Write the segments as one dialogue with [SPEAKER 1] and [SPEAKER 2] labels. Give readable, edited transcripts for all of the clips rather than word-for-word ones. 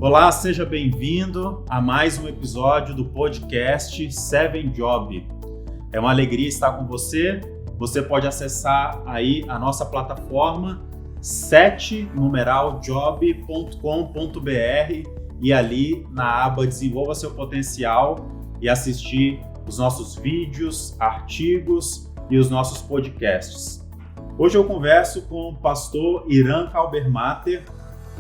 [SPEAKER 1] Olá, seja bem-vindo a mais um episódio do podcast 7 Job. É uma alegria estar com você. Você pode acessar aí a nossa plataforma 7numeraljob.com.br e ali na aba Desenvolva Seu Potencial e assistir os nossos vídeos, artigos e os nossos podcasts. Hoje eu converso com o pastor Iran Kalbermatter.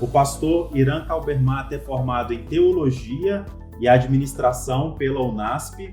[SPEAKER 1] O pastor Iran Kalbermatter é formado em Teologia e Administração pela UNASP.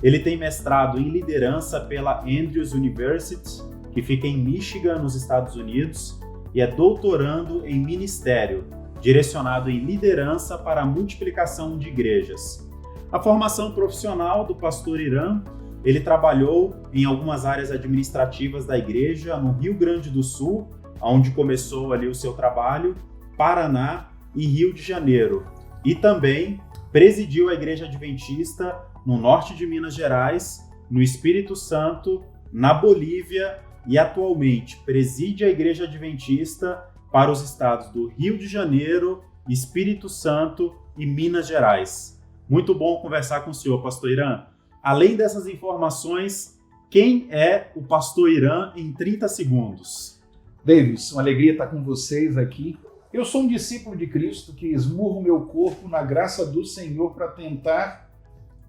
[SPEAKER 1] Ele tem mestrado em Liderança pela Andrews University, que fica em Michigan, nos Estados Unidos, e é doutorando em Ministério, direcionado em Liderança para a Multiplicação de Igrejas. A formação profissional do pastor Iran, ele trabalhou em algumas áreas administrativas da igreja no Rio Grande do Sul, onde começou ali o seu trabalho, Paraná e Rio de Janeiro. E também presidiu a Igreja Adventista no norte de Minas Gerais, no Espírito Santo, na Bolívia e atualmente preside a Igreja Adventista para os estados do Rio de Janeiro, Espírito Santo e Minas Gerais. Muito bom conversar com o senhor, pastor Iran. Além dessas informações, quem é o pastor Iran em 30 segundos?
[SPEAKER 2] Davis, uma alegria estar com vocês aqui. Eu sou um discípulo de Cristo que esmurro meu corpo na graça do Senhor para tentar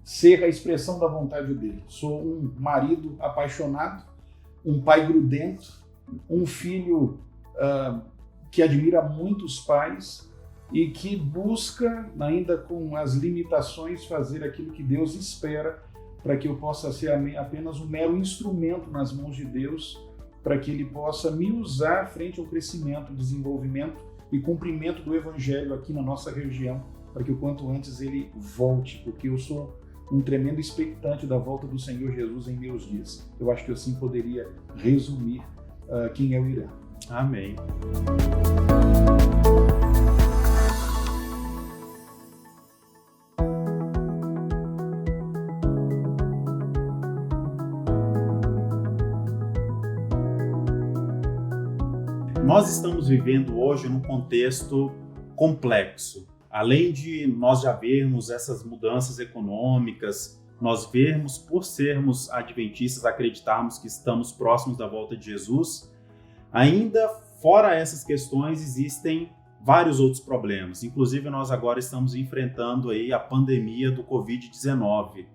[SPEAKER 2] ser a expressão da vontade dele. Sou um marido apaixonado, um pai grudento, um filho que admira muito os pais e que busca, ainda com as limitações, fazer aquilo que Deus espera para que eu possa ser apenas um mero instrumento nas mãos de Deus, para que Ele possa me usar frente ao crescimento, desenvolvimento e cumprimento do Evangelho aqui na nossa região, para que o quanto antes Ele volte, porque eu sou um tremendo expectante da volta do Senhor Jesus em meus dias. Eu acho que eu assim poderia resumir quem é o Irã.
[SPEAKER 1] Amém. Nós estamos vivendo hoje num contexto complexo. Além de nós já vermos essas mudanças econômicas, nós vermos, por sermos adventistas, acreditarmos que estamos próximos da volta de Jesus, ainda fora essas questões existem vários outros problemas. Inclusive nós agora estamos enfrentando aí a pandemia do Covid-19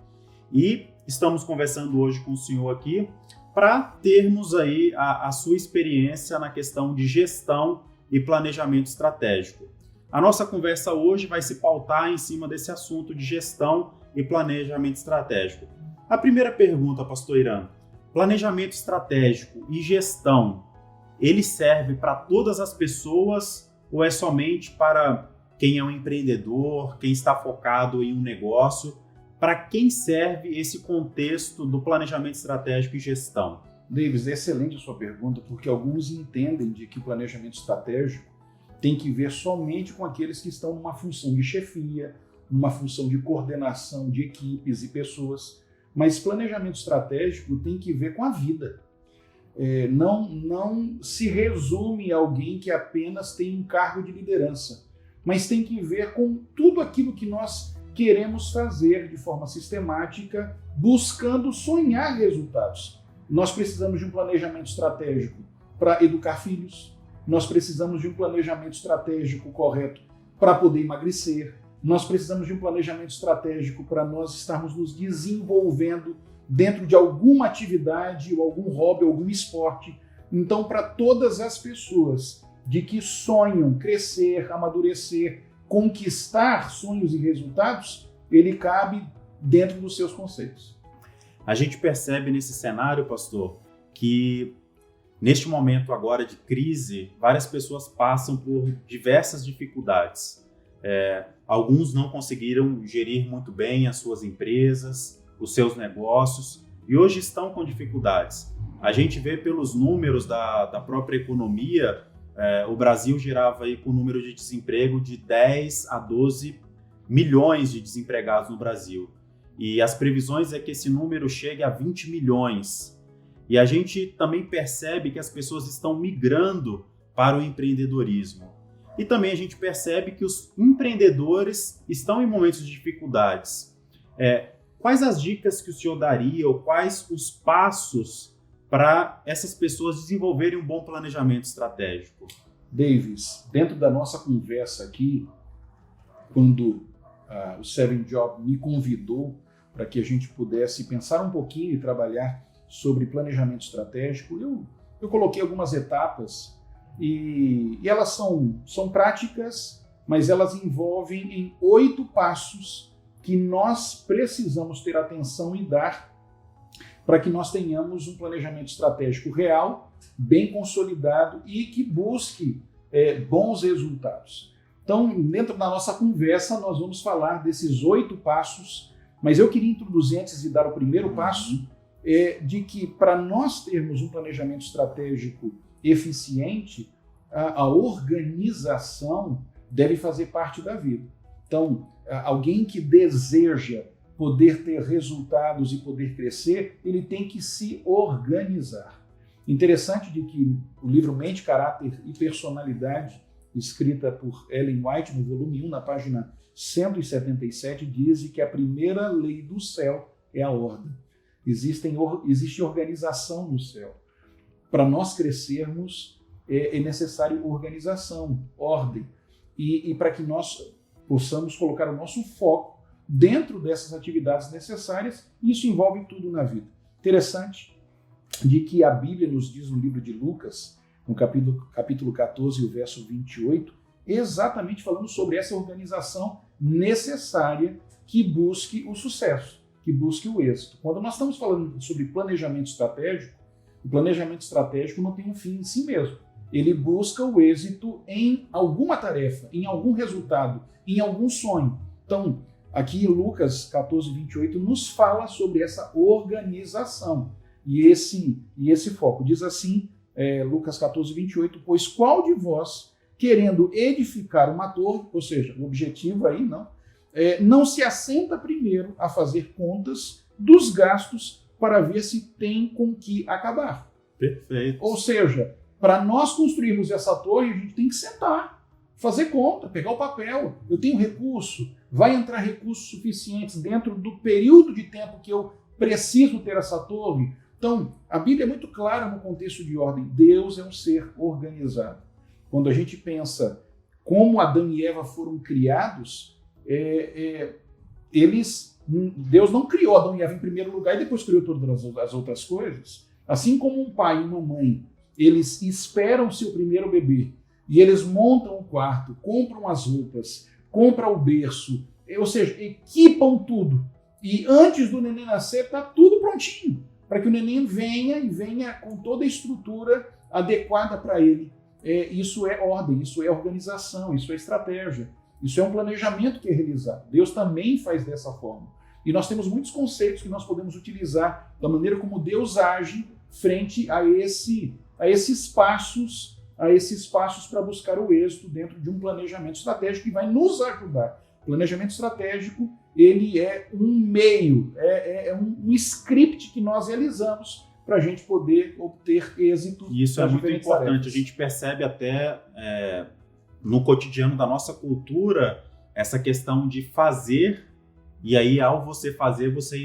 [SPEAKER 1] e estamos conversando hoje com o senhor aqui para termos aí a sua experiência na questão de gestão e planejamento estratégico. A nossa conversa hoje vai se pautar em cima desse assunto de gestão e planejamento estratégico. A primeira pergunta, pastor Iran: planejamento estratégico e gestão, ele serve para todas as pessoas ou é somente para quem é um empreendedor, quem está focado em um negócio? Para quem serve esse contexto do planejamento estratégico e gestão?
[SPEAKER 2] Davis, é excelente a sua pergunta, porque alguns entendem de que o planejamento estratégico tem que ver somente com aqueles que estão numa função de chefia, numa função de coordenação de equipes e pessoas, mas planejamento estratégico tem que ver com a vida. Não se resume a alguém que apenas tem um cargo de liderança, mas tem que ver com tudo aquilo que nós queremos fazer de forma sistemática, buscando sonhar resultados. Nós precisamos de um planejamento estratégico para educar filhos, nós precisamos de um planejamento estratégico correto para poder emagrecer, nós precisamos de um planejamento estratégico para nós estarmos nos desenvolvendo dentro de alguma atividade ou algum hobby, algum esporte. Então, para todas as pessoas de que sonham crescer, amadurecer, conquistar sonhos e resultados, ele cabe dentro dos seus conceitos.
[SPEAKER 1] A gente percebe nesse cenário, pastor, que neste momento agora de crise, várias pessoas passam por diversas dificuldades. Alguns não conseguiram gerir muito bem as suas empresas, os seus negócios, e hoje estão com dificuldades. A gente vê pelos números da própria economia, o Brasil girava aí com um número de desemprego de 10 a 12 milhões de desempregados no Brasil. E as previsões é que esse número chegue a 20 milhões. E a gente também percebe que as pessoas estão migrando para o empreendedorismo. E também a gente percebe que os empreendedores estão em momentos de dificuldades. Quais as dicas que o senhor daria ou quais os passos para essas pessoas desenvolverem um bom planejamento estratégico?
[SPEAKER 2] Davis, dentro da nossa conversa aqui, quando o Seven Job me convidou para que a gente pudesse pensar um pouquinho e trabalhar sobre planejamento estratégico, eu coloquei algumas etapas e elas são práticas, mas elas envolvem em 8 passos que nós precisamos ter atenção e dar para que nós tenhamos um planejamento estratégico real, bem consolidado e que busque bons resultados. Então, dentro da nossa conversa, nós vamos falar desses 8 passos, mas eu queria introduzir, antes de dar o primeiro passo, de que para nós termos um planejamento estratégico eficiente, a organização deve fazer parte da vida. Então, alguém que deseja poder ter resultados e poder crescer, ele tem que se organizar. Interessante de que o livro Mente, Caráter e Personalidade, escrita por Ellen White, no volume 1, na página 177, diz que a primeira lei do céu é a ordem. Existe organização no céu. Para nós crescermos, é necessário organização, ordem. E para que nós possamos colocar o nosso foco dentro dessas atividades necessárias, isso envolve tudo na vida. Interessante de que a Bíblia nos diz no livro de Lucas, no capítulo 14, o verso 28, exatamente falando sobre essa organização necessária que busque o sucesso, que busque o êxito. Quando nós estamos falando sobre planejamento estratégico, o planejamento estratégico não tem um fim em si mesmo. Ele busca o êxito em alguma tarefa, em algum resultado, em algum sonho. Então, aqui Lucas 14, 28 nos fala sobre essa organização e esse foco. Diz assim, Lucas 14, 28, pois qual de vós, querendo edificar uma torre, ou seja, o objetivo aí não se assenta primeiro a fazer contas dos gastos para ver se tem com que acabar.
[SPEAKER 1] Perfeito.
[SPEAKER 2] Ou seja, para nós construirmos essa torre, a gente tem que sentar, fazer conta, pegar o papel. Eu tenho recurso, vai entrar recursos suficientes dentro do período de tempo que eu preciso ter essa torre. Então, a Bíblia é muito clara no contexto de ordem. Deus é um ser organizado. Quando a gente pensa como Adão e Eva foram criados, Deus não criou Adão e Eva em primeiro lugar e depois criou todas as outras coisas. Assim como um pai e uma mãe, eles esperam seu primeiro bebê e eles montam o quarto, compram as roupas, compram o berço, ou seja, equipam tudo. E antes do neném nascer, está tudo prontinho, para que o neném venha com toda a estrutura adequada para ele. Isso é ordem, isso é organização, isso é estratégia, isso é um planejamento que é realizado. Deus também faz dessa forma. E nós temos muitos conceitos que nós podemos utilizar da maneira como Deus age frente a esses passos para buscar o êxito dentro de um planejamento estratégico que vai nos ajudar. O planejamento estratégico, ele é um meio, um script que nós realizamos para a gente poder obter êxito.
[SPEAKER 1] E isso é muito importante. A gente percebe até no cotidiano da nossa cultura essa questão de fazer, e aí ao você fazer, você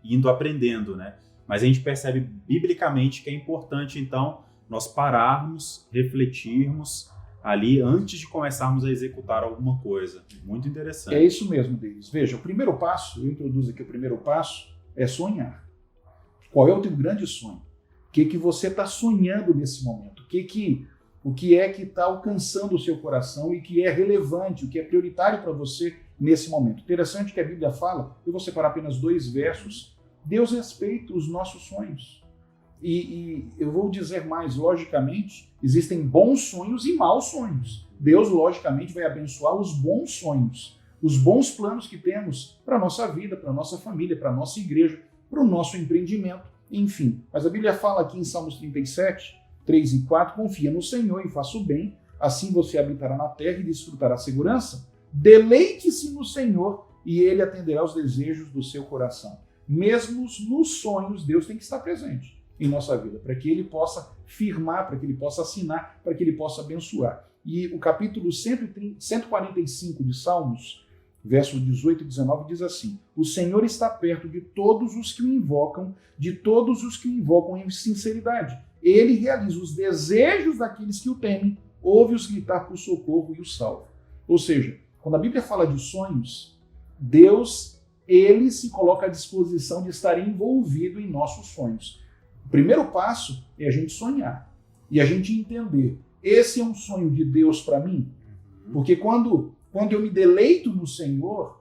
[SPEAKER 1] indo aprendendo, né? Mas a gente percebe biblicamente que é importante, então, nós pararmos, refletirmos ali antes de começarmos a executar alguma coisa. Muito interessante.
[SPEAKER 2] É isso mesmo, Denis. Veja, o primeiro passo, eu introduzo aqui o primeiro passo, é sonhar. Qual é o teu grande sonho? O que você está sonhando nesse momento? O que é que está alcançando o seu coração e que é relevante, o que é prioritário para você nesse momento? Interessante que a Bíblia fala, eu vou separar apenas 2 versos, Deus respeita os nossos sonhos. E eu vou dizer mais, logicamente, existem bons sonhos e maus sonhos. Deus, logicamente, vai abençoar os bons sonhos, os bons planos que temos para a nossa vida, para a nossa família, para a nossa igreja, para o nosso empreendimento, enfim. Mas a Bíblia fala aqui em Salmos 37, 3 e 4, confia no Senhor e faça o bem, assim você habitará na terra e desfrutará a segurança. Deleite-se no Senhor e Ele atenderá aos desejos do seu coração. Mesmo nos sonhos, Deus tem que estar presente. em nossa vida, para que ele possa firmar, para que ele possa assinar, para que ele possa abençoar. E o capítulo 145 de Salmos, versos 18 e 19, diz assim: o Senhor está perto de todos os que o invocam, de todos os que o invocam em sinceridade. Ele realiza os desejos daqueles que o temem, ouve-os gritar por socorro e os salva. Ou seja, quando a Bíblia fala de sonhos, Deus, ele se coloca à disposição de estar envolvido em nossos sonhos. O primeiro passo é a gente sonhar e a gente entender: esse é um sonho de Deus para mim? Porque quando eu me deleito no Senhor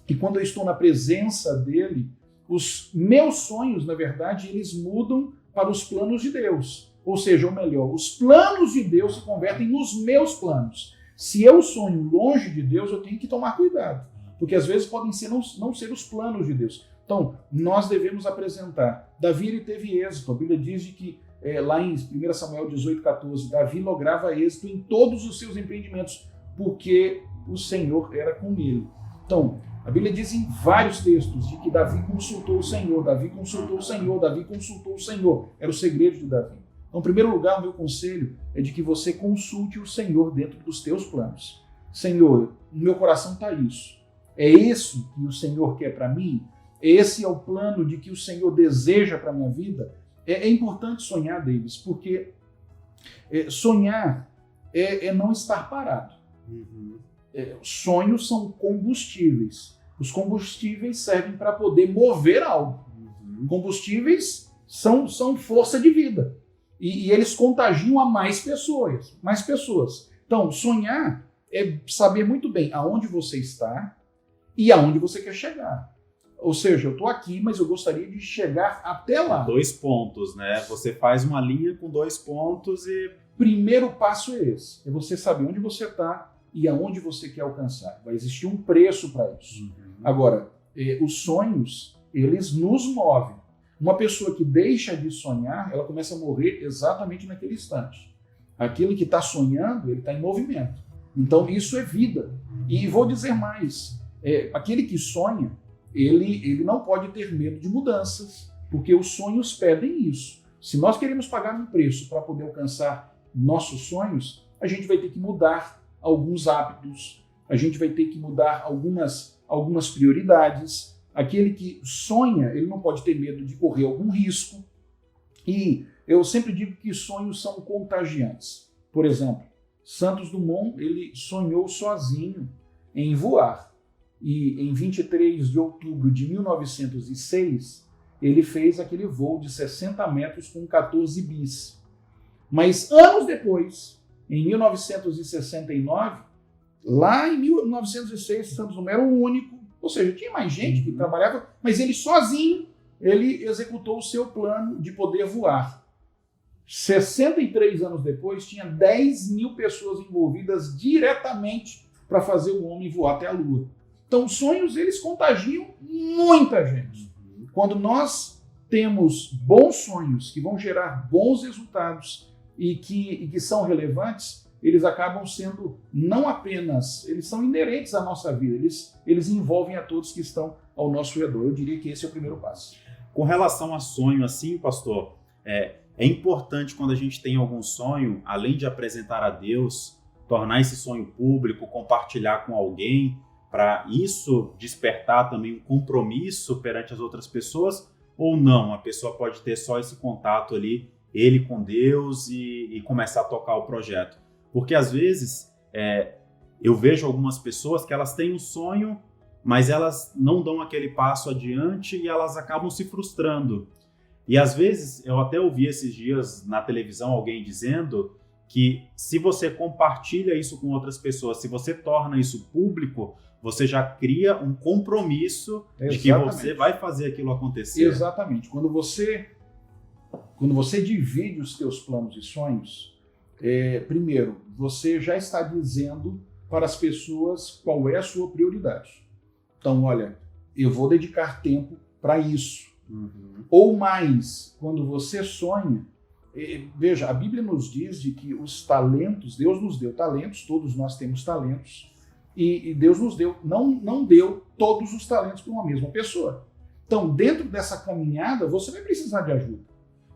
[SPEAKER 2] e quando eu estou na presença dele, os meus sonhos, na verdade, eles mudam para os planos de Deus. Ou seja, ou melhor, os planos de Deus se convertem nos meus planos. Se eu sonho longe de Deus, eu tenho que tomar cuidado, porque às vezes podem não ser os planos de Deus. Então, nós devemos apresentar. Davi, ele teve êxito. A Bíblia diz de que lá em 1 Samuel 18,14, Davi lograva êxito em todos os seus empreendimentos, porque o Senhor era com ele. Então, a Bíblia diz em vários textos de que Davi consultou o Senhor, Davi consultou o Senhor, Davi consultou o Senhor. Era o segredo de Davi. Então, em primeiro lugar, o meu conselho é de que você consulte o Senhor dentro dos teus planos. Senhor, no meu coração está isso. É isso que o Senhor quer para mim? Esse é o plano de que o Senhor deseja para a minha vida? É importante sonhar, Davis, porque sonhar é não estar parado. Sonhos são combustíveis. Os combustíveis servem para poder mover algo. Combustíveis são força de vida. E eles contagiam a mais pessoas. Então, sonhar é saber muito bem aonde você está e aonde você quer chegar. Ou seja, eu estou aqui, mas eu gostaria de chegar até lá.
[SPEAKER 1] 2 pontos, né? Você faz uma linha com 2 pontos e...
[SPEAKER 2] Primeiro passo é esse. É você saber onde você está e aonde você quer alcançar. Vai existir um preço para isso. Agora, os sonhos, eles nos movem. Uma pessoa que deixa de sonhar, ela começa a morrer exatamente naquele instante. Aquele que está sonhando, ele está em movimento. Então, isso é vida. E vou dizer mais. Aquele que sonha, ele não pode ter medo de mudanças, porque os sonhos pedem isso. Se nós queremos pagar um preço para poder alcançar nossos sonhos, a gente vai ter que mudar alguns hábitos, a gente vai ter que mudar algumas prioridades. Aquele que sonha, ele não pode ter medo de correr algum risco. E eu sempre digo que sonhos são contagiantes. Por exemplo, Santos Dumont, ele sonhou sozinho em voar. E em 23 de outubro de 1906, ele fez aquele voo de 60 metros com 14 bis. Mas anos depois, em 1969, lá em 1906, Santos Dumont era o único, ou seja, tinha mais gente que trabalhava, mas ele sozinho, ele executou o seu plano de poder voar. 63 anos depois, tinha 10 mil pessoas envolvidas diretamente para fazer o homem voar até a Lua. Então, os sonhos, eles contagiam muita gente. Quando nós temos bons sonhos que vão gerar bons resultados e que são relevantes, eles acabam sendo não apenas, eles são inerentes à nossa vida, eles envolvem a todos que estão ao nosso redor. Eu diria que esse é o primeiro passo.
[SPEAKER 1] Com relação a sonho, assim, pastor, é importante quando a gente tem algum sonho, além de apresentar a Deus, tornar esse sonho público, compartilhar com alguém, para isso despertar também um compromisso perante as outras pessoas, ou não? A pessoa pode ter só esse contato ali, ele com Deus, e começar a tocar o projeto. Porque às vezes eu vejo algumas pessoas que elas têm um sonho, mas elas não dão aquele passo adiante e elas acabam se frustrando. E às vezes, eu até ouvi esses dias na televisão alguém dizendo que se você compartilha isso com outras pessoas, se você torna isso público, você já cria um compromisso de que você vai fazer aquilo acontecer.
[SPEAKER 2] Exatamente. Quando você divide os teus planos e sonhos, primeiro, você já está dizendo para as pessoas qual é a sua prioridade. Então, olha, eu vou dedicar tempo para isso. Ou mais, quando você sonha, veja, a Bíblia nos diz de que os talentos, Deus nos deu talentos, todos nós temos talentos, e Deus nos deu, não deu todos os talentos para uma mesma pessoa. Então, dentro dessa caminhada, você vai precisar de ajuda.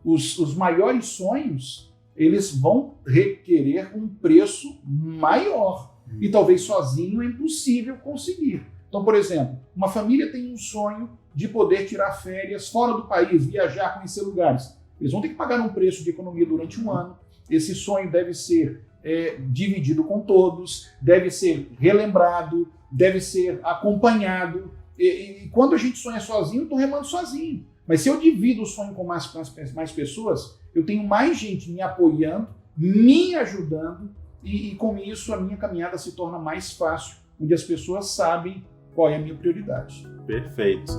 [SPEAKER 2] Os maiores sonhos, eles vão requerer um preço maior. E talvez sozinho é impossível conseguir. Então, por exemplo, uma família tem um sonho de poder tirar férias fora do país, viajar, conhecer lugares. Eles vão ter que pagar um preço de economia durante um ano. Esse sonho deve ser dividido com todos, deve ser relembrado, deve ser acompanhado. E quando a gente sonha sozinho, eu estou remando sozinho. Mas se eu divido o sonho com mais pessoas, eu tenho mais gente me apoiando, me ajudando, e com isso a minha caminhada se torna mais fácil, onde as pessoas sabem qual é a minha prioridade.
[SPEAKER 1] Perfeito.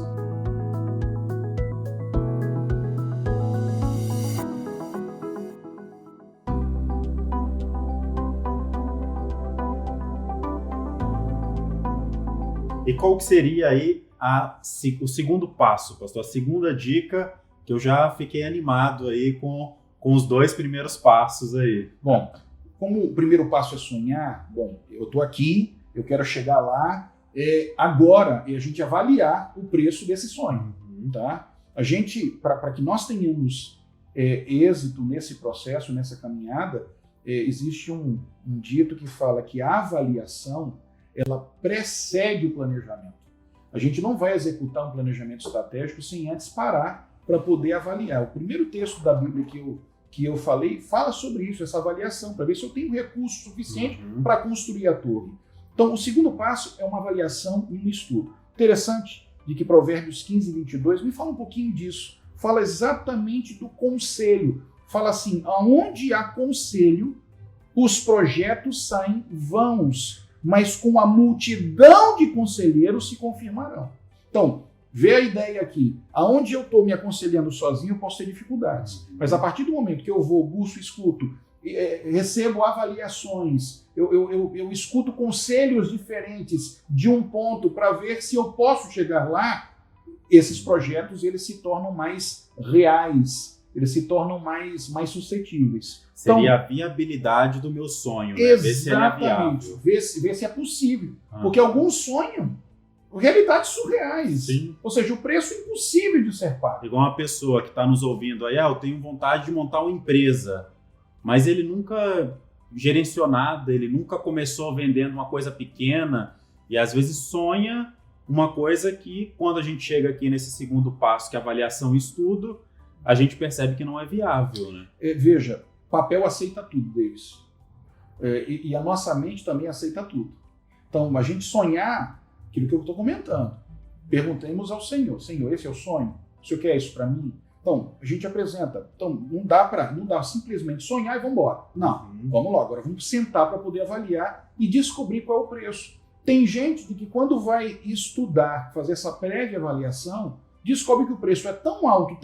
[SPEAKER 1] E qual que seria aí o segundo passo, pastor? A segunda dica, que eu já fiquei animado aí com os 2 primeiros passos aí.
[SPEAKER 2] Bom, como o primeiro passo é sonhar, eu estou aqui, eu quero chegar lá, agora é a gente avaliar o preço desse sonho. Tá? A gente, para que nós tenhamos êxito nesse processo, nessa caminhada, existe um dito que fala que a avaliação ela precede o planejamento. A gente não vai executar um planejamento estratégico sem antes parar para poder avaliar. O primeiro texto da Bíblia que eu falei fala sobre isso, essa avaliação, para ver se eu tenho recurso suficiente para construir a torre. Então, o segundo passo é uma avaliação e um estudo. Interessante de que Provérbios 15 e 22 me fala um pouquinho disso. Fala exatamente do conselho. Fala assim, aonde há conselho, os projetos saem vãos, mas com a multidão de conselheiros se confirmarão. Então, vê a ideia aqui. Aonde eu estou me aconselhando sozinho, eu posso ter dificuldades. Mas a partir do momento que eu vou, busco, escuto, recebo avaliações, eu escuto conselhos diferentes de um ponto para ver se eu posso chegar lá, esses projetos eles se tornam mais reais, eles se tornam mais suscetíveis.
[SPEAKER 1] Seria a viabilidade do meu sonho, né?
[SPEAKER 2] Exatamente. Ver se é possível. Porque alguns sonham realidades surreais.
[SPEAKER 1] Sim.
[SPEAKER 2] Ou seja, o preço é impossível de ser pago.
[SPEAKER 1] Igual uma pessoa que está nos ouvindo aí, eu tenho vontade de montar uma empresa, mas ele nunca gerenciou nada, ele nunca começou vendendo uma coisa pequena e às vezes sonha uma coisa que quando a gente chega aqui nesse segundo passo, que é avaliação e estudo, a gente percebe que não é viável, né?
[SPEAKER 2] Veja, papel aceita tudo deles. E a nossa mente também aceita tudo. Então, a gente sonhar aquilo que eu estou comentando. Perguntemos ao Senhor, Senhor, esse é o sonho? O Senhor quer isso para mim? Então, a gente apresenta. Então, não dá simplesmente sonhar e vamos embora. Não, vamos lá, agora vamos sentar para poder avaliar e descobrir qual é o preço. Tem gente que quando vai estudar, fazer essa prévia avaliação, descobre que o preço é tão alto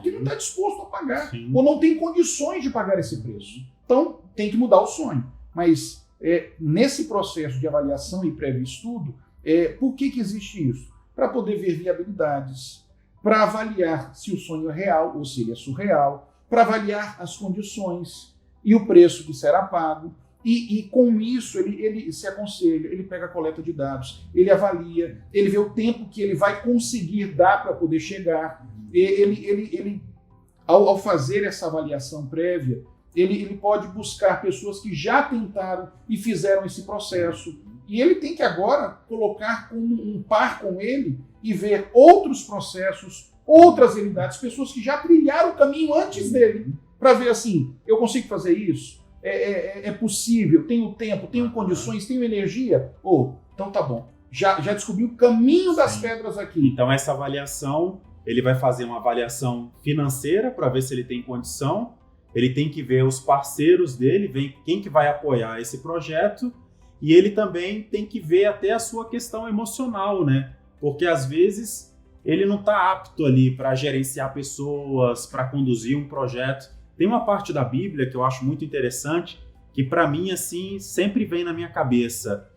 [SPEAKER 2] que não está disposto a pagar.
[SPEAKER 1] Sim.
[SPEAKER 2] Ou não tem condições de pagar esse preço. Então, tem que mudar o sonho. Mas, nesse processo de avaliação e prévio estudo, por que existe isso? Para poder ver viabilidades, para avaliar se o sonho é real ou se ele é surreal, para avaliar as condições e o preço que será pago. E com isso ele se aconselha, ele pega a coleta de dados, ele avalia, ele vê o tempo que ele vai conseguir dar para poder chegar. Ele ao fazer essa avaliação prévia, ele pode buscar pessoas que já tentaram e fizeram esse processo. E ele tem que agora colocar como um par com ele e ver outros processos, outras realidades, pessoas que já trilharam o caminho antes dele, para ver assim, eu consigo fazer isso? É possível, tenho tempo, tenho condições, tenho energia? Então tá bom. Já descobri o caminho das pedras aqui.
[SPEAKER 1] Então essa avaliação, ele vai fazer uma avaliação financeira para ver se ele tem condição, ele tem que ver os parceiros dele, ver quem que vai apoiar esse projeto, e ele também tem que ver até a sua questão emocional, né? Porque às vezes ele não está apto ali para gerenciar pessoas, para conduzir um projeto. Tem uma parte da Bíblia que eu acho muito interessante, que para mim assim sempre vem na minha cabeça.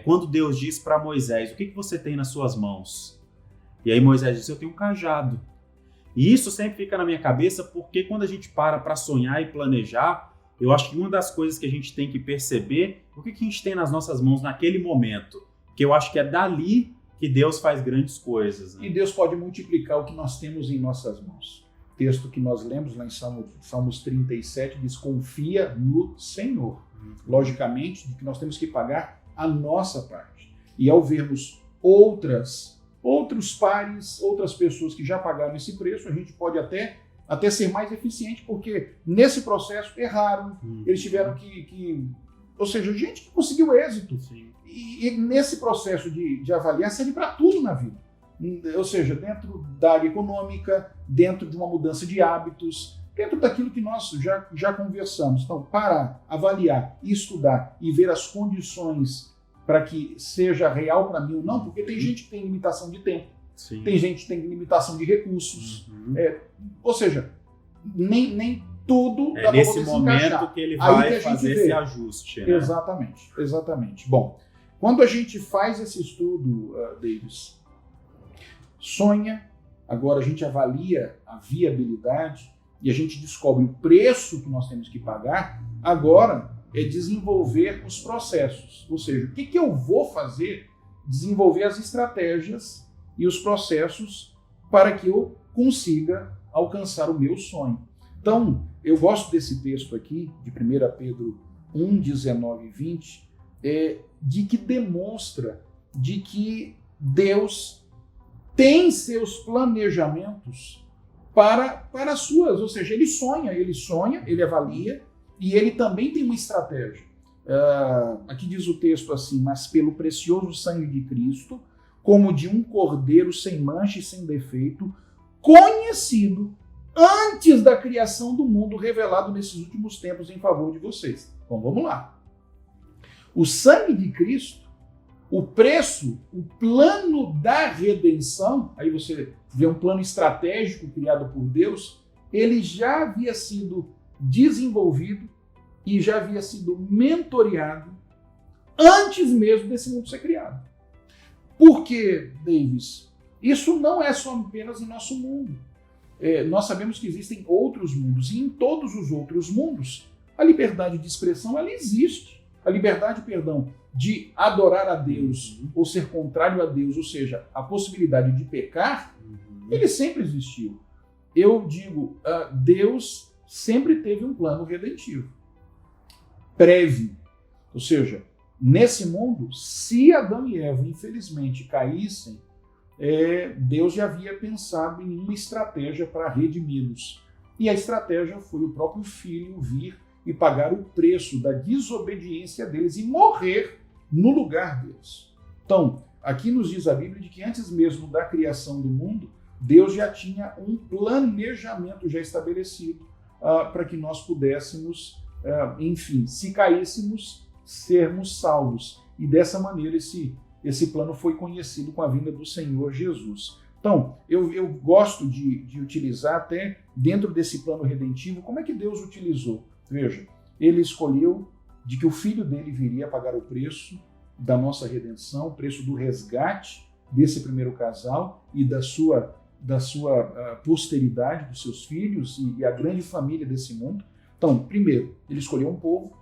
[SPEAKER 1] Quando Deus diz para Moisés, o que você tem nas suas mãos? E aí Moisés diz, eu tenho um cajado. E isso sempre fica na minha cabeça porque quando a gente para sonhar e planejar, eu acho que uma das coisas que a gente tem que perceber, o que a gente tem nas nossas mãos naquele momento. Porque eu acho que é dali que Deus faz grandes coisas. Né?
[SPEAKER 2] E Deus pode multiplicar o que nós temos em nossas mãos. texto que nós lemos lá em Salmos 37 diz: confia no Senhor. Logicamente, de que nós temos que pagar a nossa parte. E ao vermos outros pares, outras pessoas que já pagaram esse preço, a gente pode até ser mais eficiente, porque nesse processo erraram, eles tiveram que... Ou seja, gente que conseguiu êxito. E nesse processo de avaliar serve para tudo na vida. Ou seja, dentro da área econômica, dentro de uma mudança de hábitos, dentro daquilo que nós já conversamos. Então, parar, avaliar, estudar e ver as condições para que seja real para mim ou não, porque tem gente que tem limitação de tempo, tem gente que tem limitação de recursos, ou seja, nem tudo dá para
[SPEAKER 1] nesse
[SPEAKER 2] poder
[SPEAKER 1] momento
[SPEAKER 2] se encaixar.
[SPEAKER 1] Que ele vai
[SPEAKER 2] que
[SPEAKER 1] fazer esse ajuste. Né?
[SPEAKER 2] Exatamente. Bom, quando a gente faz esse estudo, Davis, sonha, agora a gente avalia a viabilidade e a gente descobre o preço que nós temos que pagar, agora é desenvolver os processos. Ou seja, o que eu vou fazer? Desenvolver as estratégias e os processos para que eu consiga alcançar o meu sonho. Então, eu gosto desse texto aqui, de 1 Pedro 1, 19 e 20, de que demonstra de que Deus tem seus planejamentos para as suas, ou seja, ele sonha, ele avalia, e ele também tem uma estratégia. Aqui diz o texto assim: mas pelo precioso sangue de Cristo, como de um cordeiro sem mancha e sem defeito, conhecido antes da criação do mundo, revelado nesses últimos tempos em favor de vocês. Então vamos lá. O sangue de Cristo, o preço, o plano da redenção, aí você vê um plano estratégico criado por Deus, ele já havia sido desenvolvido e já havia sido mentoreado antes mesmo desse mundo ser criado. Por quê, Davis? Isso não é só apenas em nosso mundo. Nós sabemos que existem outros mundos, e em todos os outros mundos a liberdade de expressão ela existe. A liberdade, de adorar a Deus ou ser contrário a Deus, ou seja, a possibilidade de pecar, ele sempre existiu. Eu digo, Deus sempre teve um plano redentivo, prévio. Ou seja, nesse mundo, se Adão e Eva, infelizmente, caíssem, Deus já havia pensado em uma estratégia para redimi-los. E a estratégia foi o próprio Filho vir e pagar o preço da desobediência deles e morrer no lugar deles. Então, aqui nos diz a Bíblia de que antes mesmo da criação do mundo, Deus já tinha um planejamento já estabelecido para que nós pudéssemos, enfim, se caíssemos, sermos salvos. E dessa maneira esse plano foi conhecido com a vinda do Senhor Jesus. Então, eu gosto de utilizar até dentro desse plano redentivo, como é que Deus utilizou? Veja, ele escolheu de que o Filho dele viria pagar o preço da nossa redenção, o preço do resgate desse primeiro casal e da sua posteridade, dos seus filhos e a grande família desse mundo. Então, primeiro, ele escolheu um povo,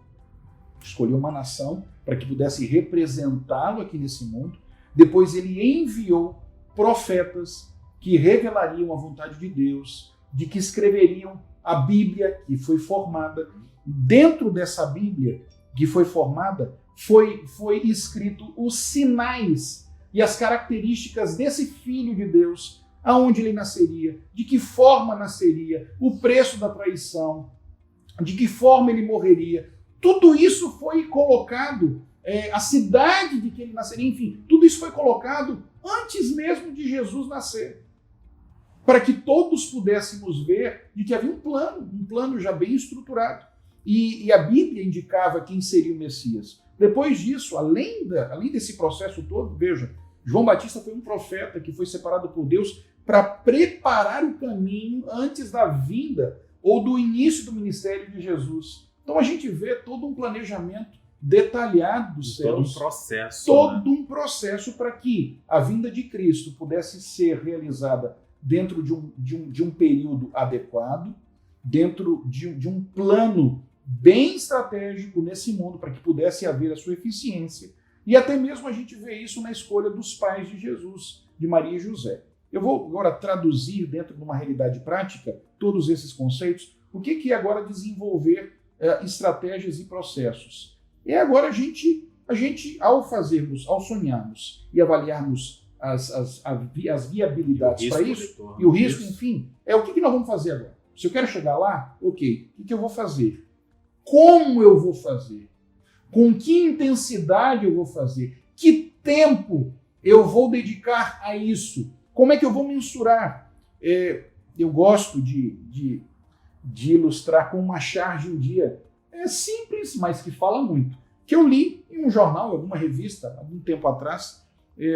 [SPEAKER 2] escolheu uma nação para que pudesse representá-lo aqui nesse mundo. Depois ele enviou profetas que revelariam a vontade de Deus, de que escreveriam a Bíblia que foi formada. Dentro dessa Bíblia que foi formada, foi escrito os sinais e as características desse Filho de Deus, aonde ele nasceria, de que forma nasceria, o preço da traição, de que forma ele morreria. Tudo isso foi colocado, a cidade de que ele nasceria, enfim, tudo isso foi colocado antes mesmo de Jesus nascer, para que todos pudéssemos ver de que havia um plano já bem estruturado. E a Bíblia indicava quem seria o Messias. Depois disso, além desse processo todo, veja, João Batista foi um profeta que foi separado por Deus para preparar o caminho antes da vinda ou do início do ministério de Jesus. Então a gente vê todo um planejamento detalhado dos céus.
[SPEAKER 1] Todo um processo.
[SPEAKER 2] Um processo para que a vinda de Cristo pudesse ser realizada dentro de um período adequado, dentro de um plano bem estratégico nesse mundo, para que pudesse haver a sua eficiência. E até mesmo a gente vê isso na escolha dos pais de Jesus, de Maria e José. eu vou agora traduzir dentro de uma realidade prática todos esses conceitos. O que é agora desenvolver estratégias e processos? É agora a gente, ao sonharmos e avaliarmos as viabilidades para isso, e o risco, enfim, o que nós vamos fazer agora? Se eu quero chegar lá, ok, o que eu vou fazer? Como eu vou fazer? Com que intensidade eu vou fazer? Que tempo eu vou dedicar a isso? Como é que eu vou mensurar? Eu gosto de ilustrar com uma charge um dia. É simples, mas que fala muito. Que eu li em um jornal, em alguma revista, algum tempo atrás.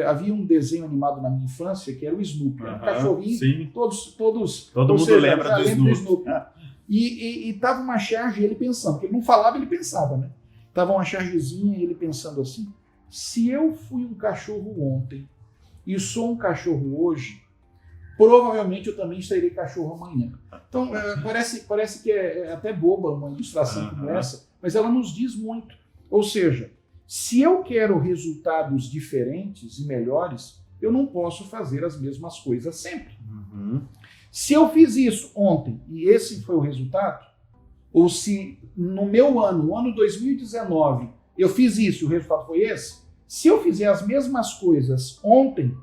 [SPEAKER 2] Havia um desenho animado na minha infância que era o Snoopy. Era um cachorrinho. Sim. Todo mundo lembra do Snoopy. E estava uma charge, ele pensando, porque ele não falava, ele pensava, né? Estava uma chargezinha e ele pensando assim: se eu fui um cachorro ontem e sou um cachorro hoje, provavelmente eu também serei cachorro amanhã. Então, parece que é até boba uma ilustração como essa, mas ela nos diz muito. Ou seja, se eu quero resultados diferentes e melhores, eu não posso fazer as mesmas coisas sempre. Se eu fiz isso ontem e esse foi o resultado, ou se no meu ano, o ano 2019, eu fiz isso e o resultado foi esse, se eu fizer as mesmas coisas ontem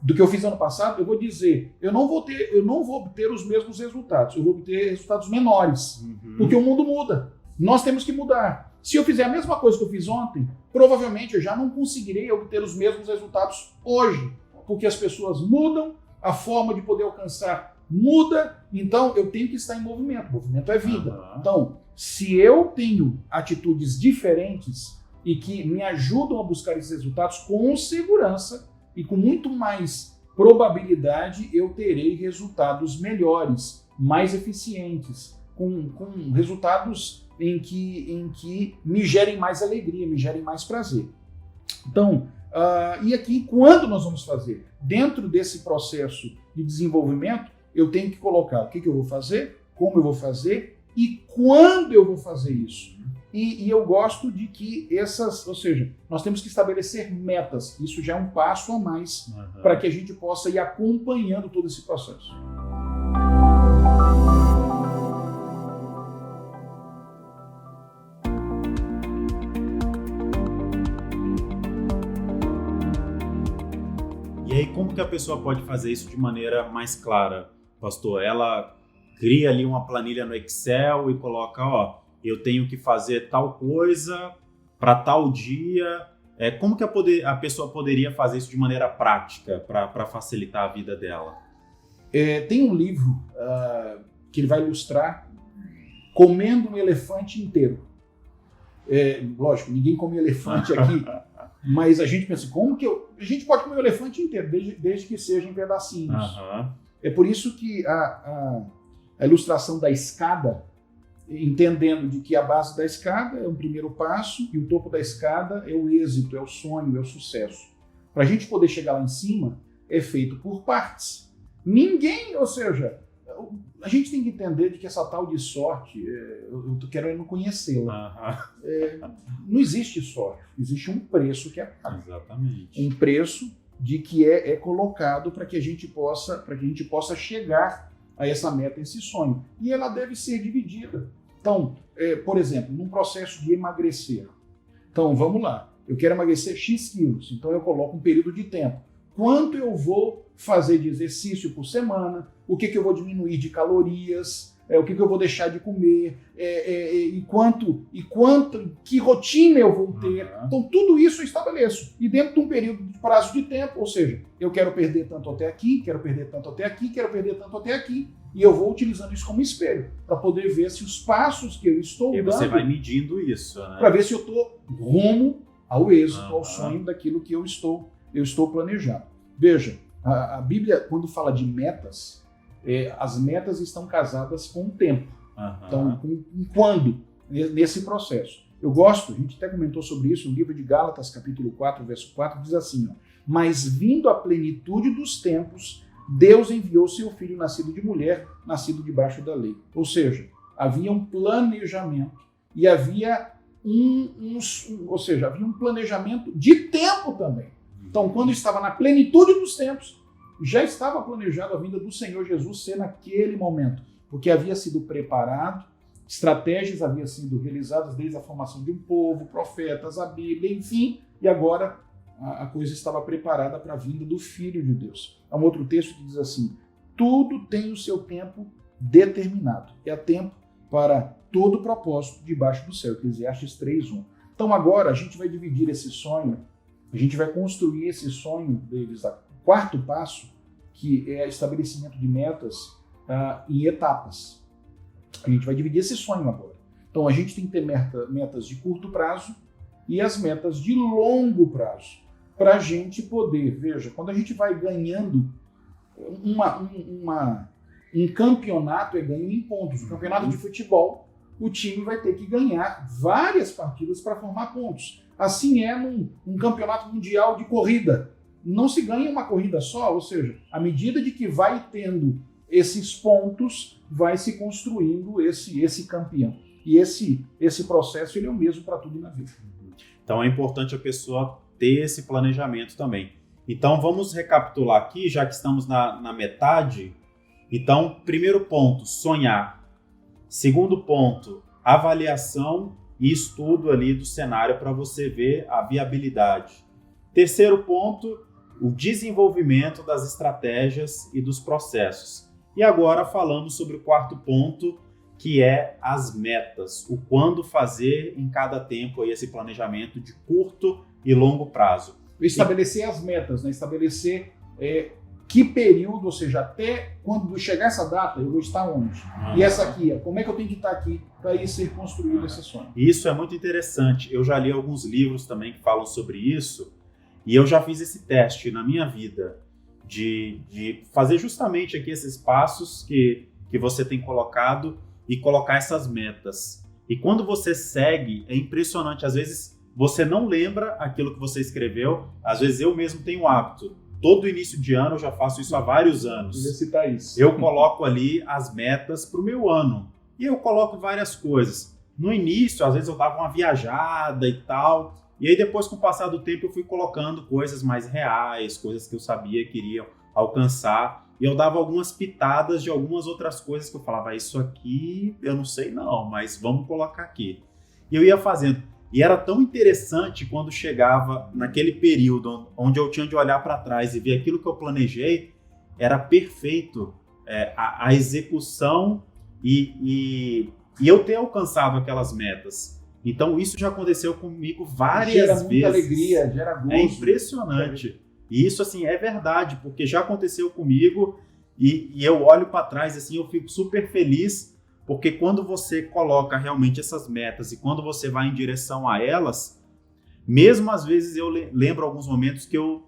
[SPEAKER 2] do que eu fiz ano passado, eu vou dizer, eu não vou obter os mesmos resultados, eu vou obter resultados menores, porque o mundo muda. Nós temos que mudar. Se eu fizer a mesma coisa que eu fiz ontem, provavelmente eu já não conseguirei obter os mesmos resultados hoje, porque as pessoas mudam, a forma de poder alcançar muda, então eu tenho que estar em movimento. O movimento é vida. Então, se eu tenho atitudes diferentes e que me ajudam a buscar esses resultados, com segurança e com muito mais probabilidade, eu terei resultados melhores, mais eficientes, com resultados em que me gerem mais alegria, me gerem mais prazer. Então, e aqui, quando nós vamos fazer? Dentro desse processo de desenvolvimento, eu tenho que colocar o que eu vou fazer, como eu vou fazer e quando eu vou fazer isso. E eu gosto de que ou seja, nós temos que estabelecer metas. Isso já é um passo a mais para que a gente possa ir acompanhando todo esse processo.
[SPEAKER 1] E aí, como que a pessoa pode fazer isso de maneira mais clara, pastor? Ela cria ali uma planilha no Excel e coloca, eu tenho que fazer tal coisa para tal dia. Como que a pessoa poderia fazer isso de maneira prática para facilitar a vida dela?
[SPEAKER 2] Tem um livro que ele vai ilustrar comendo um elefante inteiro. Lógico, ninguém come elefante aqui, mas a gente pensa, a gente pode comer o elefante inteiro, desde que seja em pedacinhos. É por isso que a ilustração da escada, entendendo de que a base da escada é um primeiro passo e o topo da escada é o êxito, é o sonho, é o sucesso. Para a gente poder chegar lá em cima, é feito por partes. Ou seja, a gente tem que entender de que essa tal de sorte, eu tô querendo conhecê-la. Não existe sorte, existe um preço que é pago.
[SPEAKER 1] Exatamente.
[SPEAKER 2] Um preço de que é colocado para que a gente possa chegar a essa meta, esse sonho. E ela deve ser dividida. Então, por exemplo, num processo de emagrecer. Então, vamos lá. Eu quero emagrecer X quilos. Então, eu coloco um período de tempo. Quanto eu vou fazer de exercício por semana? O que eu vou diminuir de calorias? O que eu vou deixar de comer? Que rotina eu vou ter? Então, tudo isso eu estabeleço. E dentro de um período de prazo de tempo, ou seja, eu quero perder tanto até aqui, quero perder tanto até aqui, quero perder tanto até aqui. E eu vou utilizando isso como espelho, para poder ver se os passos que eu estou dando...
[SPEAKER 1] E você vai medindo isso, né?
[SPEAKER 2] Para ver se eu estou rumo ao êxito, ao sonho daquilo que eu estou planejando. Veja, a Bíblia, quando fala de metas, as metas estão casadas com o tempo. Então, com quando? Nesse processo. Eu gosto, a gente até comentou sobre isso no livro de Gálatas, capítulo 4, verso 4, diz assim, mas vindo a plenitude dos tempos, Deus enviou seu filho nascido de mulher, nascido debaixo da lei. Ou seja, havia um planejamento e havia havia um planejamento de tempo também. Então, quando estava na plenitude dos tempos, já estava planejado a vinda do Senhor Jesus ser naquele momento, porque havia sido preparado, estratégias haviam sido realizadas desde a formação de um povo, profetas, a Bíblia, enfim, e agora a coisa estava preparada para a vinda do Filho de Deus. Há um outro texto que diz assim: tudo tem o seu tempo determinado, e há tempo para todo propósito debaixo do céu, Eclesiastes 3:1. Então agora a gente vai dividir esse sonho, a gente vai construir esse sonho deles, o quarto passo, que é estabelecimento de metas em etapas. A gente vai dividir esse sonho agora. Então a gente tem que ter metas de curto prazo e as metas de longo prazo, para a gente poder, veja, quando a gente vai ganhando um campeonato, é ganho em pontos. O campeonato de futebol, o time vai ter que ganhar várias partidas para formar pontos. Assim é num campeonato mundial de corrida. Não se ganha uma corrida só, ou seja, à medida de que vai tendo esses pontos, vai se construindo esse campeão. E esse processo ele é o mesmo para tudo na vida.
[SPEAKER 1] Então é importante a pessoa ter esse planejamento também. Então vamos recapitular aqui, já que estamos na metade. Então, primeiro ponto, sonhar. Segundo ponto, avaliação e estudo ali do cenário para você ver a viabilidade. Terceiro ponto, o desenvolvimento das estratégias e dos processos. E agora falamos sobre o quarto ponto, que é as metas, o quando fazer em cada tempo aí esse planejamento de curto e longo prazo.
[SPEAKER 2] Estabelecer as metas, né? Estabelecer que período, ou seja, até quando chegar essa data, eu vou estar onde? E essa aqui, como é que eu tenho que estar aqui para ir ser construído esse sonho?
[SPEAKER 1] Isso é muito interessante. Eu já li alguns livros também que falam sobre isso e eu já fiz esse teste na minha vida de fazer justamente aqui esses passos que você tem colocado e colocar essas metas. E quando você segue, é impressionante. Às vezes você não lembra aquilo que você escreveu. Às vezes eu mesmo tenho o hábito. Todo início de ano eu já faço isso há vários anos.
[SPEAKER 2] Eu ia citar isso.
[SPEAKER 1] Eu coloco ali as metas para o meu ano. E eu coloco várias coisas. No início, às vezes eu dava uma viajada e tal. E aí depois, com o passar do tempo, eu fui colocando coisas mais reais, coisas que eu sabia que iriam alcançar. E eu dava algumas pitadas de algumas outras coisas que eu falava, isso aqui eu não sei não, mas vamos colocar aqui. E eu ia fazendo. E era tão interessante quando chegava naquele período onde eu tinha de olhar para trás e ver aquilo que eu planejei, era perfeito a execução e eu ter alcançado aquelas metas. Então isso já aconteceu comigo várias vezes.
[SPEAKER 2] Gera muita alegria, gera gozo.
[SPEAKER 1] É impressionante. E isso assim é verdade, porque já aconteceu comigo e eu olho para trás assim, eu fico super feliz. Porque quando você coloca realmente essas metas e quando você vai em direção a elas, mesmo às vezes eu lembro alguns momentos que eu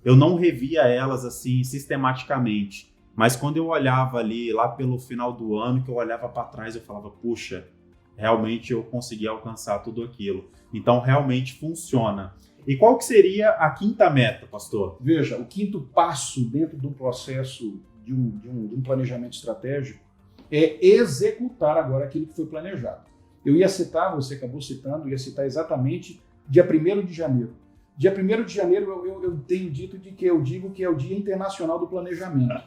[SPEAKER 1] não revia elas assim sistematicamente. Mas quando eu olhava ali, lá pelo final do ano, que eu olhava para trás, eu falava, puxa, realmente eu consegui alcançar tudo aquilo. Então realmente funciona. E qual que seria a quinta meta, pastor?
[SPEAKER 2] Veja, o quinto passo dentro do processo de um planejamento estratégico é executar agora aquilo que foi planejado. Eu ia citar, você acabou citando, ia citar exatamente dia 1º de janeiro. Dia 1º de janeiro eu tenho dito eu digo que é o Dia Internacional do Planejamento.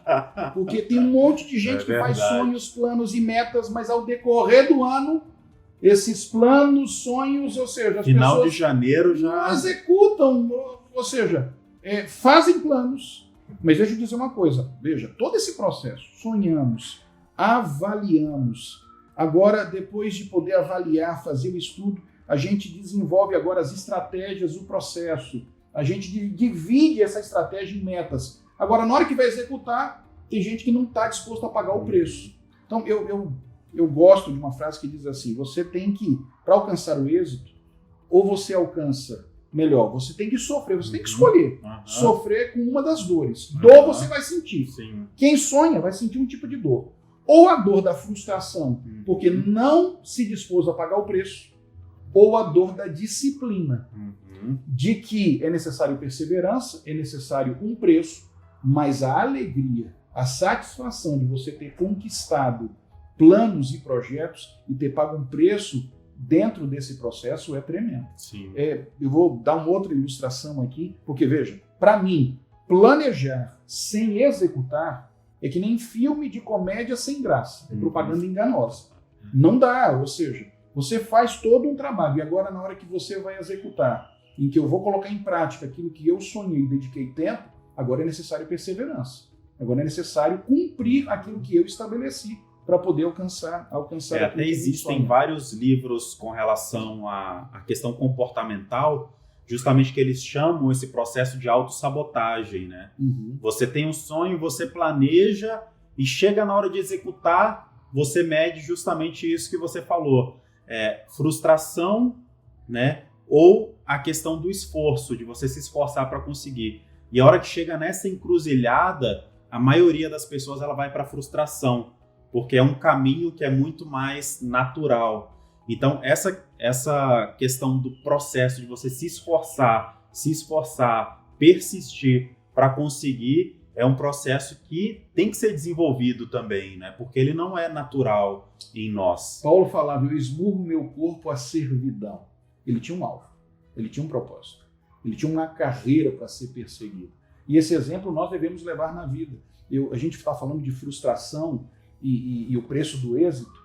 [SPEAKER 2] Porque tem um monte de gente que faz sonhos, planos e metas, mas ao decorrer do ano, esses planos, sonhos, ou seja, as
[SPEAKER 1] final
[SPEAKER 2] pessoas
[SPEAKER 1] de janeiro já
[SPEAKER 2] não executam, ou seja, fazem planos. Mas deixa eu dizer uma coisa, veja, todo esse processo, sonhamos, avaliamos. Agora, depois de poder avaliar, fazer o estudo, a gente desenvolve agora as estratégias, o processo. A gente divide essa estratégia em metas. Agora, na hora que vai executar, tem gente que não está disposto a pagar o preço. Então, eu gosto de uma frase que diz assim, você tem que, para alcançar o êxito, ou você alcança melhor, você tem que sofrer, você tem que escolher. Sofrer com uma das dores. Dor você vai sentir.
[SPEAKER 1] Sim.
[SPEAKER 2] Quem sonha vai sentir um tipo de dor. Ou a dor da frustração, porque não se dispôs a pagar o preço, ou a dor da disciplina, de que é necessário perseverança, é necessário um preço, mas a alegria, a satisfação de você ter conquistado planos e projetos e ter pago um preço dentro desse processo é tremendo.
[SPEAKER 1] Sim.
[SPEAKER 2] Eu vou dar uma outra ilustração aqui, porque veja, para mim, planejar sem executar é que nem filme de comédia sem graça, é propaganda enganosa. Não dá, ou seja, você faz todo um trabalho e agora na hora que você vai executar, em que eu vou colocar em prática aquilo que eu sonhei e dediquei tempo, agora é necessário perseverança. Agora é necessário cumprir aquilo que eu estabeleci para poder alcançar
[SPEAKER 1] até existem vários livros com relação à questão comportamental, justamente que eles chamam esse processo de autossabotagem, né? Você tem um sonho, você planeja e chega na hora de executar, você mede justamente isso que você falou. Frustração, né? Ou a questão do esforço, de você se esforçar para conseguir. E a hora que chega nessa encruzilhada, a maioria das pessoas ela vai para a frustração, porque é um caminho que é muito mais natural. Então, essa questão do processo de você se esforçar, persistir para conseguir, é um processo que tem que ser desenvolvido também, né? Porque ele não é natural em nós.
[SPEAKER 2] Paulo falava, eu esmurro meu corpo à servidão. Ele tinha um alvo, ele tinha um propósito, ele tinha uma carreira para ser perseguido. E esse exemplo nós devemos levar na vida. A gente está falando de frustração e o preço do êxito.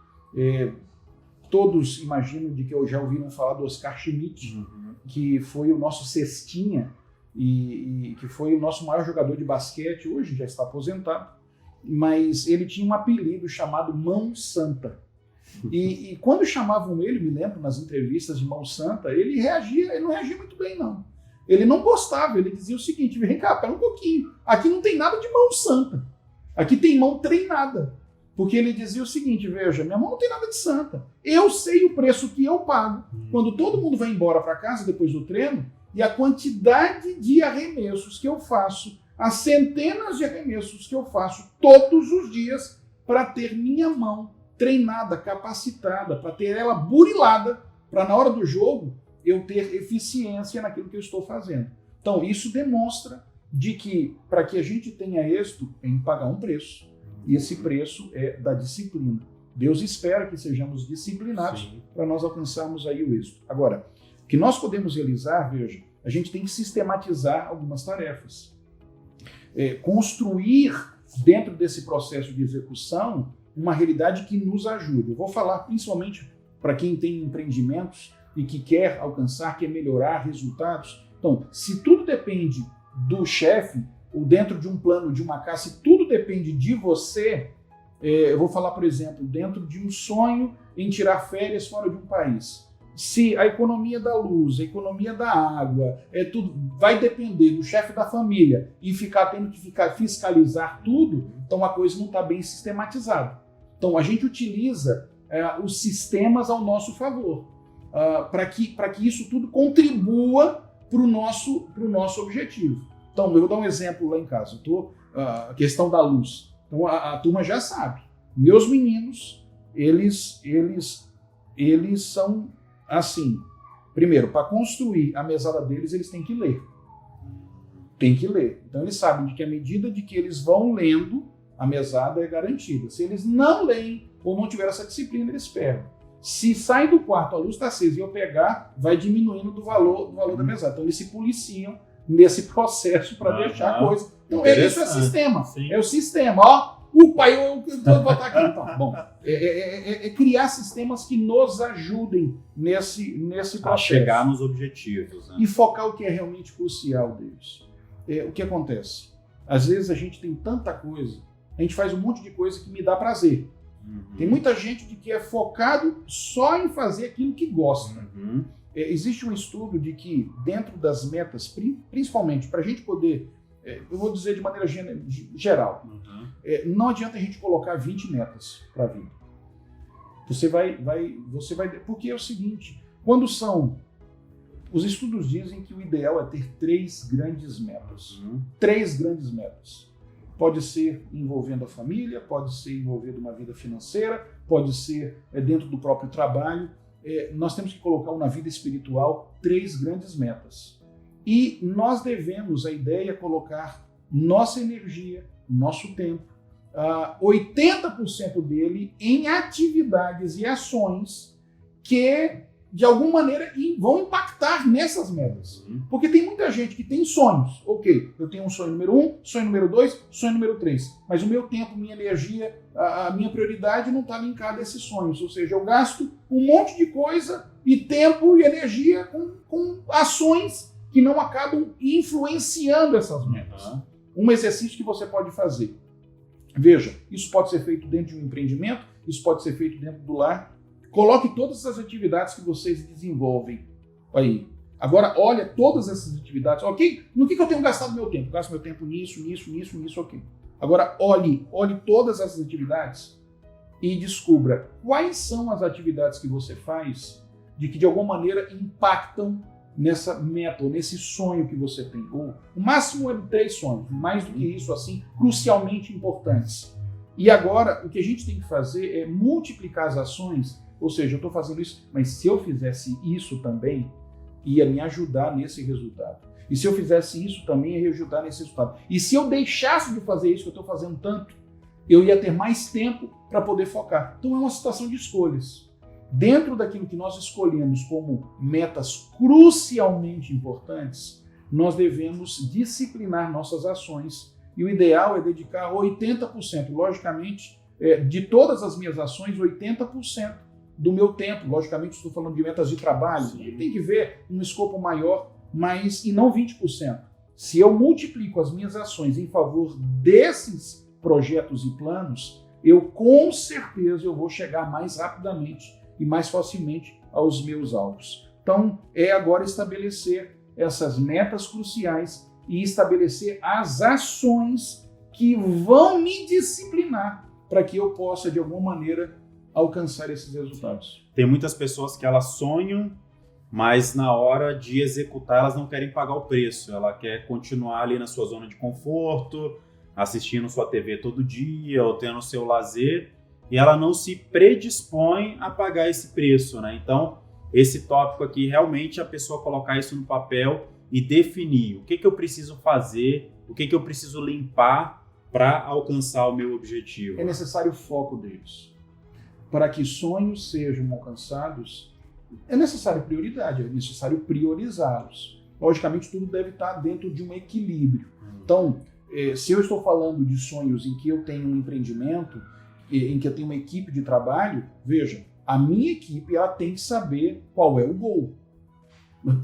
[SPEAKER 2] Todos imaginam de que já ouviram falar do Oscar Schmidt, que foi o nosso cestinha e que foi o nosso maior jogador de basquete, hoje já está aposentado, mas ele tinha um apelido chamado Mão Santa. E quando chamavam ele, me lembro, nas entrevistas de Mão Santa, ele não reagia muito bem, não. Ele não gostava, ele dizia o seguinte, vem cá, pera um pouquinho, aqui não tem nada de mão santa, aqui tem mão treinada. Porque ele dizia o seguinte, veja, minha mão não tem nada de santa. Eu sei o preço que eu pago quando todo mundo vai embora para casa depois do treino e a quantidade de arremessos que eu faço, as centenas de arremessos que eu faço todos os dias para ter minha mão treinada, capacitada, para ter ela burilada, para na hora do jogo eu ter eficiência naquilo que eu estou fazendo. Então isso demonstra de que para que a gente tenha êxito tem que pagar um preço. E esse preço é da disciplina. Deus espera que sejamos disciplinados para nós alcançarmos aí o êxito. Agora, o que nós podemos realizar, veja, a gente tem que sistematizar algumas tarefas. Construir dentro desse processo de execução uma realidade que nos ajude. Eu vou falar principalmente para quem tem empreendimentos e que quer alcançar, quer melhorar resultados. Então, se tudo depende do chefe, ou dentro de um plano de uma casa, se tudo depende de você, eu vou falar, por exemplo, dentro de um sonho em tirar férias fora de um país. Se a economia da luz, a economia da água, tudo vai depender do chefe da família e tendo que fiscalizar tudo, então a coisa não está bem sistematizada. Então a gente utiliza os sistemas ao nosso favor, para que isso tudo contribua para o nosso objetivo. Então, eu vou dar um exemplo lá em casa. A questão da luz. Então, a turma já sabe. Meus meninos, eles são assim. Primeiro, para construir a mesada deles, eles têm que ler. Tem que ler. Então, eles sabem de que à medida de que eles vão lendo, a mesada é garantida. Se eles não leem ou não tiver essa disciplina, eles perdem. Se sai do quarto, a luz está acesa e eu pegar, vai diminuindo do valor da mesada. Então, eles se policiam nesse processo para deixar a coisa. Então, isso é sistema. Sim. É o sistema. Ó, eu vou botar aqui. Então, bom, criar sistemas que nos ajudem nesse processo.
[SPEAKER 1] A chegar nos objetivos. Né?
[SPEAKER 2] E focar o que é realmente crucial deles. O que acontece? Às vezes a gente tem tanta coisa, a gente faz um monte de coisa que me dá prazer. Tem muita gente que é focado só em fazer aquilo que gosta. Existe um estudo de que dentro das metas, principalmente para a gente poder, eu vou dizer de maneira geral, não adianta a gente colocar 20 metas para a vida. Você vai, porque é o seguinte, os estudos dizem que o ideal é ter 3 grandes metas. 3 grandes metas. Pode ser envolvendo a família, pode ser envolvendo uma vida financeira, pode ser dentro do próprio trabalho. Nós temos que colocar na vida espiritual 3 grandes metas. E nós devemos, a ideia é colocar nossa energia, nosso tempo, 80% dele em atividades e ações que de alguma maneira, vão impactar nessas metas. Porque tem muita gente que tem sonhos. Ok, eu tenho um sonho número 1, sonho número 2, sonho número 3. Mas o meu tempo, minha energia, a minha prioridade não está linkada a esses sonhos. Ou seja, eu gasto um monte de coisa e tempo e energia com ações que não acabam influenciando essas metas. Um exercício que você pode fazer. Veja, isso pode ser feito dentro de um empreendimento, isso pode ser feito dentro do lar. Coloque todas as atividades que vocês desenvolvem aí. Agora, olha todas essas atividades. Ok? No que eu tenho gastado meu tempo? Gasto meu tempo nisso, ok. Agora, olhe todas essas atividades e descubra quais são as atividades que você faz de alguma maneira impactam nessa meta, ou nesse sonho que você tem. Ou, o máximo é 3 sonhos, mais do que isso, assim, crucialmente importantes. E agora, o que a gente tem que fazer é multiplicar as ações, ou seja, eu estou fazendo isso, mas se eu fizesse isso também, ia me ajudar nesse resultado. E se eu fizesse isso também, ia me ajudar nesse resultado. E se eu deixasse de fazer isso que eu estou fazendo tanto, eu ia ter mais tempo para poder focar. Então é uma situação de escolhas. Dentro daquilo que nós escolhemos como metas crucialmente importantes, nós devemos disciplinar nossas ações. E o ideal é dedicar 80%, logicamente, de todas as minhas ações, 80% do meu tempo. Logicamente, estou falando de metas de trabalho. Tem que ver um escopo maior, e não 20%. Se eu multiplico as minhas ações em favor desses projetos e planos, com certeza eu vou chegar mais rapidamente e mais facilmente aos meus alvos. Então, é agora estabelecer essas metas cruciais e estabelecer as ações que vão me disciplinar para que eu possa, de alguma maneira, alcançar esses resultados.
[SPEAKER 1] Tem muitas pessoas que elas sonham, mas na hora de executar elas não querem pagar o preço. Ela quer continuar ali na sua zona de conforto, assistindo sua TV todo dia ou tendo seu lazer, e ela não se predispõe a pagar esse preço, né? Então, esse tópico aqui, realmente a pessoa colocar isso no papel e definir o que eu preciso fazer, o que eu preciso limpar para alcançar o meu objetivo.
[SPEAKER 2] É necessário o foco deles. Para que sonhos sejam alcançados, é necessário prioridade, é necessário priorizá-los. Logicamente, tudo deve estar dentro de um equilíbrio. Então, se eu estou falando de sonhos em que eu tenho um empreendimento, em que eu tenho uma equipe de trabalho, veja, a minha equipe ela tem que saber qual é o gol.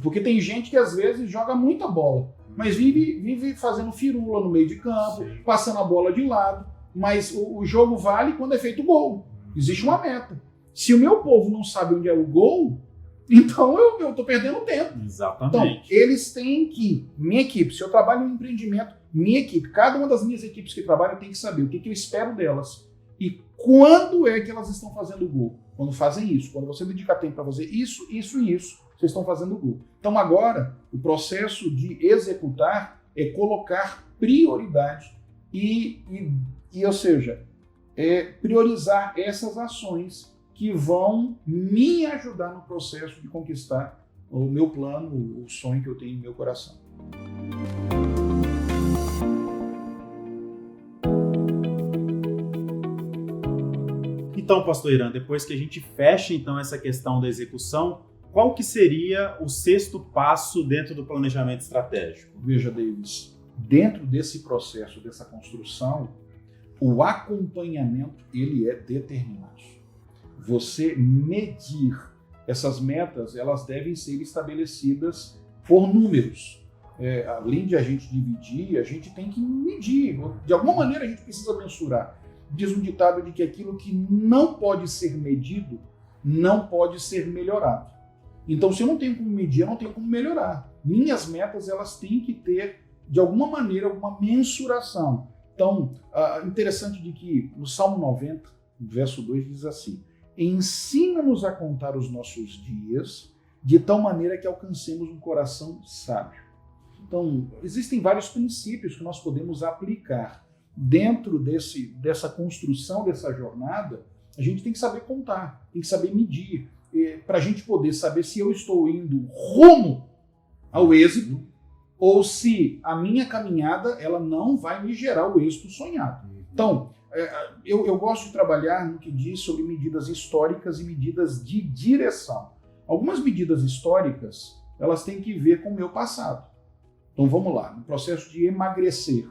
[SPEAKER 2] Porque tem gente que às vezes joga muita bola, mas vive fazendo firula no meio de campo, passando a bola de lado, mas o jogo vale quando é feito o gol. Existe uma meta. Se o meu povo não sabe onde é o gol, então eu estou perdendo tempo.
[SPEAKER 1] Exatamente.
[SPEAKER 2] Então, eles têm que, minha equipe, se eu trabalho em um empreendimento, minha equipe, cada uma das minhas equipes que trabalham tem que saber o que eu espero delas. E quando é que elas estão fazendo o gol? Quando fazem isso. Quando você dedica tempo para fazer isso, vocês estão fazendo o gol. Então agora, o processo de executar é colocar prioridade ou seja, priorizar essas ações que vão me ajudar no processo de conquistar o meu plano, o sonho que eu tenho no meu coração.
[SPEAKER 1] Então, pastor Irã, depois que a gente fecha então essa questão da execução, qual que seria o 6º passo dentro do planejamento estratégico?
[SPEAKER 2] Veja, Davis, dentro desse processo, dessa construção, o acompanhamento ele é determinante. Você medir essas metas, elas devem ser estabelecidas por números. Além de a gente dividir, a gente tem que medir. De alguma maneira a gente precisa mensurar. Diz um ditado de que aquilo que não pode ser medido não pode ser melhorado. Então, se eu não tenho como medir, eu não tenho como melhorar. Minhas metas, elas têm que ter, de alguma maneira, alguma mensuração. Então, interessante de que no Salmo 90, verso 2, diz assim: ensina-nos a contar os nossos dias de tal maneira que alcancemos um coração sábio. Então, existem vários princípios que nós podemos aplicar. Dentro dessa construção, dessa jornada, a gente tem que saber contar, tem que saber medir, para a gente poder saber se eu estou indo rumo ao êxito ou se a minha caminhada ela não vai me gerar o êxito sonhado. Então, eu gosto de trabalhar no que diz sobre medidas históricas e medidas de direção. algumas medidas históricas, elas têm que ver com o meu passado. Então vamos lá, no processo de emagrecer.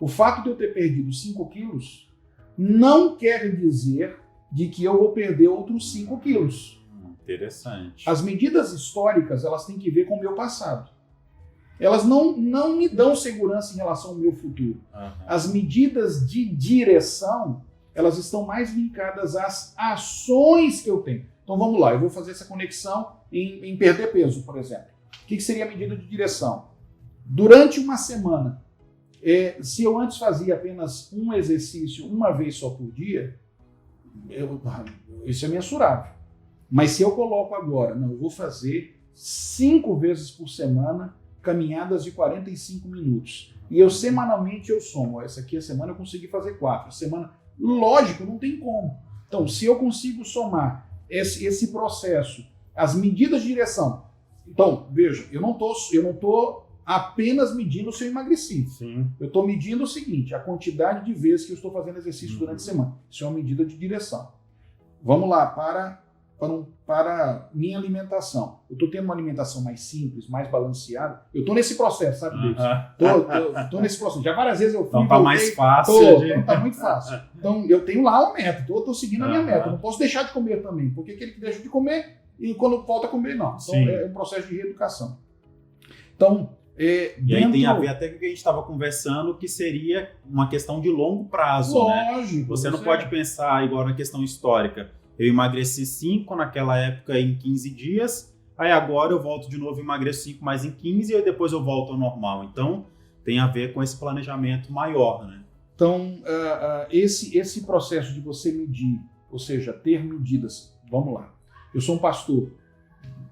[SPEAKER 2] O fato de eu ter perdido 5 quilos não quer dizer de que eu vou perder outros 5 quilos.
[SPEAKER 1] Interessante.
[SPEAKER 2] As medidas históricas, elas têm que ver com o meu passado. Elas não me dão segurança em relação ao meu futuro. As medidas de direção, elas estão mais linkadas às ações que eu tenho. Então vamos lá, eu vou fazer essa conexão em perder peso, por exemplo. O que seria a medida de direção? Durante uma semana, se eu antes fazia apenas um exercício uma vez só por dia, isso é mensurável. Mas se eu coloco agora, não, eu vou fazer 5 vezes por semana caminhadas de 45 minutos. E eu semanalmente eu somo. Essa aqui a semana eu consegui fazer 4. Semana, lógico, não tem como. Então, se eu consigo somar esse processo, as medidas de direção. Então, veja, eu não tô apenas medindo se eu emagreci.
[SPEAKER 1] Sim.
[SPEAKER 2] Eu estou medindo o seguinte, a quantidade de vezes que eu estou fazendo exercício durante a semana. Isso é uma medida de direção. Vamos lá, para minha alimentação. Eu estou tendo uma alimentação mais simples, mais balanceada. Eu estou nesse processo, sabe, Deus? Estou nesse processo. Já várias vezes eu fui.
[SPEAKER 1] Então tá mais fácil.
[SPEAKER 2] Então tá muito fácil. Então eu tenho lá uma meta, estou seguindo a minha meta. Eu não posso deixar de comer também, porque aquele que deixa de comer e quando volta a comer, não. Então
[SPEAKER 1] Sim.
[SPEAKER 2] é um processo de reeducação. Então,
[SPEAKER 1] e aí tem a ver até com o que a gente estava conversando, que seria uma questão de longo prazo.
[SPEAKER 2] Lógico.
[SPEAKER 1] Né? Você não pode pensar igual na questão histórica. Eu emagreci 5 naquela época em 15 dias, aí agora eu volto de novo e emagreço 5 mais em 15 e depois eu volto ao normal. Então, tem a ver com esse planejamento maior, né?
[SPEAKER 2] Então, esse processo de você medir, ou seja, ter medidas, vamos lá. Eu sou um pastor,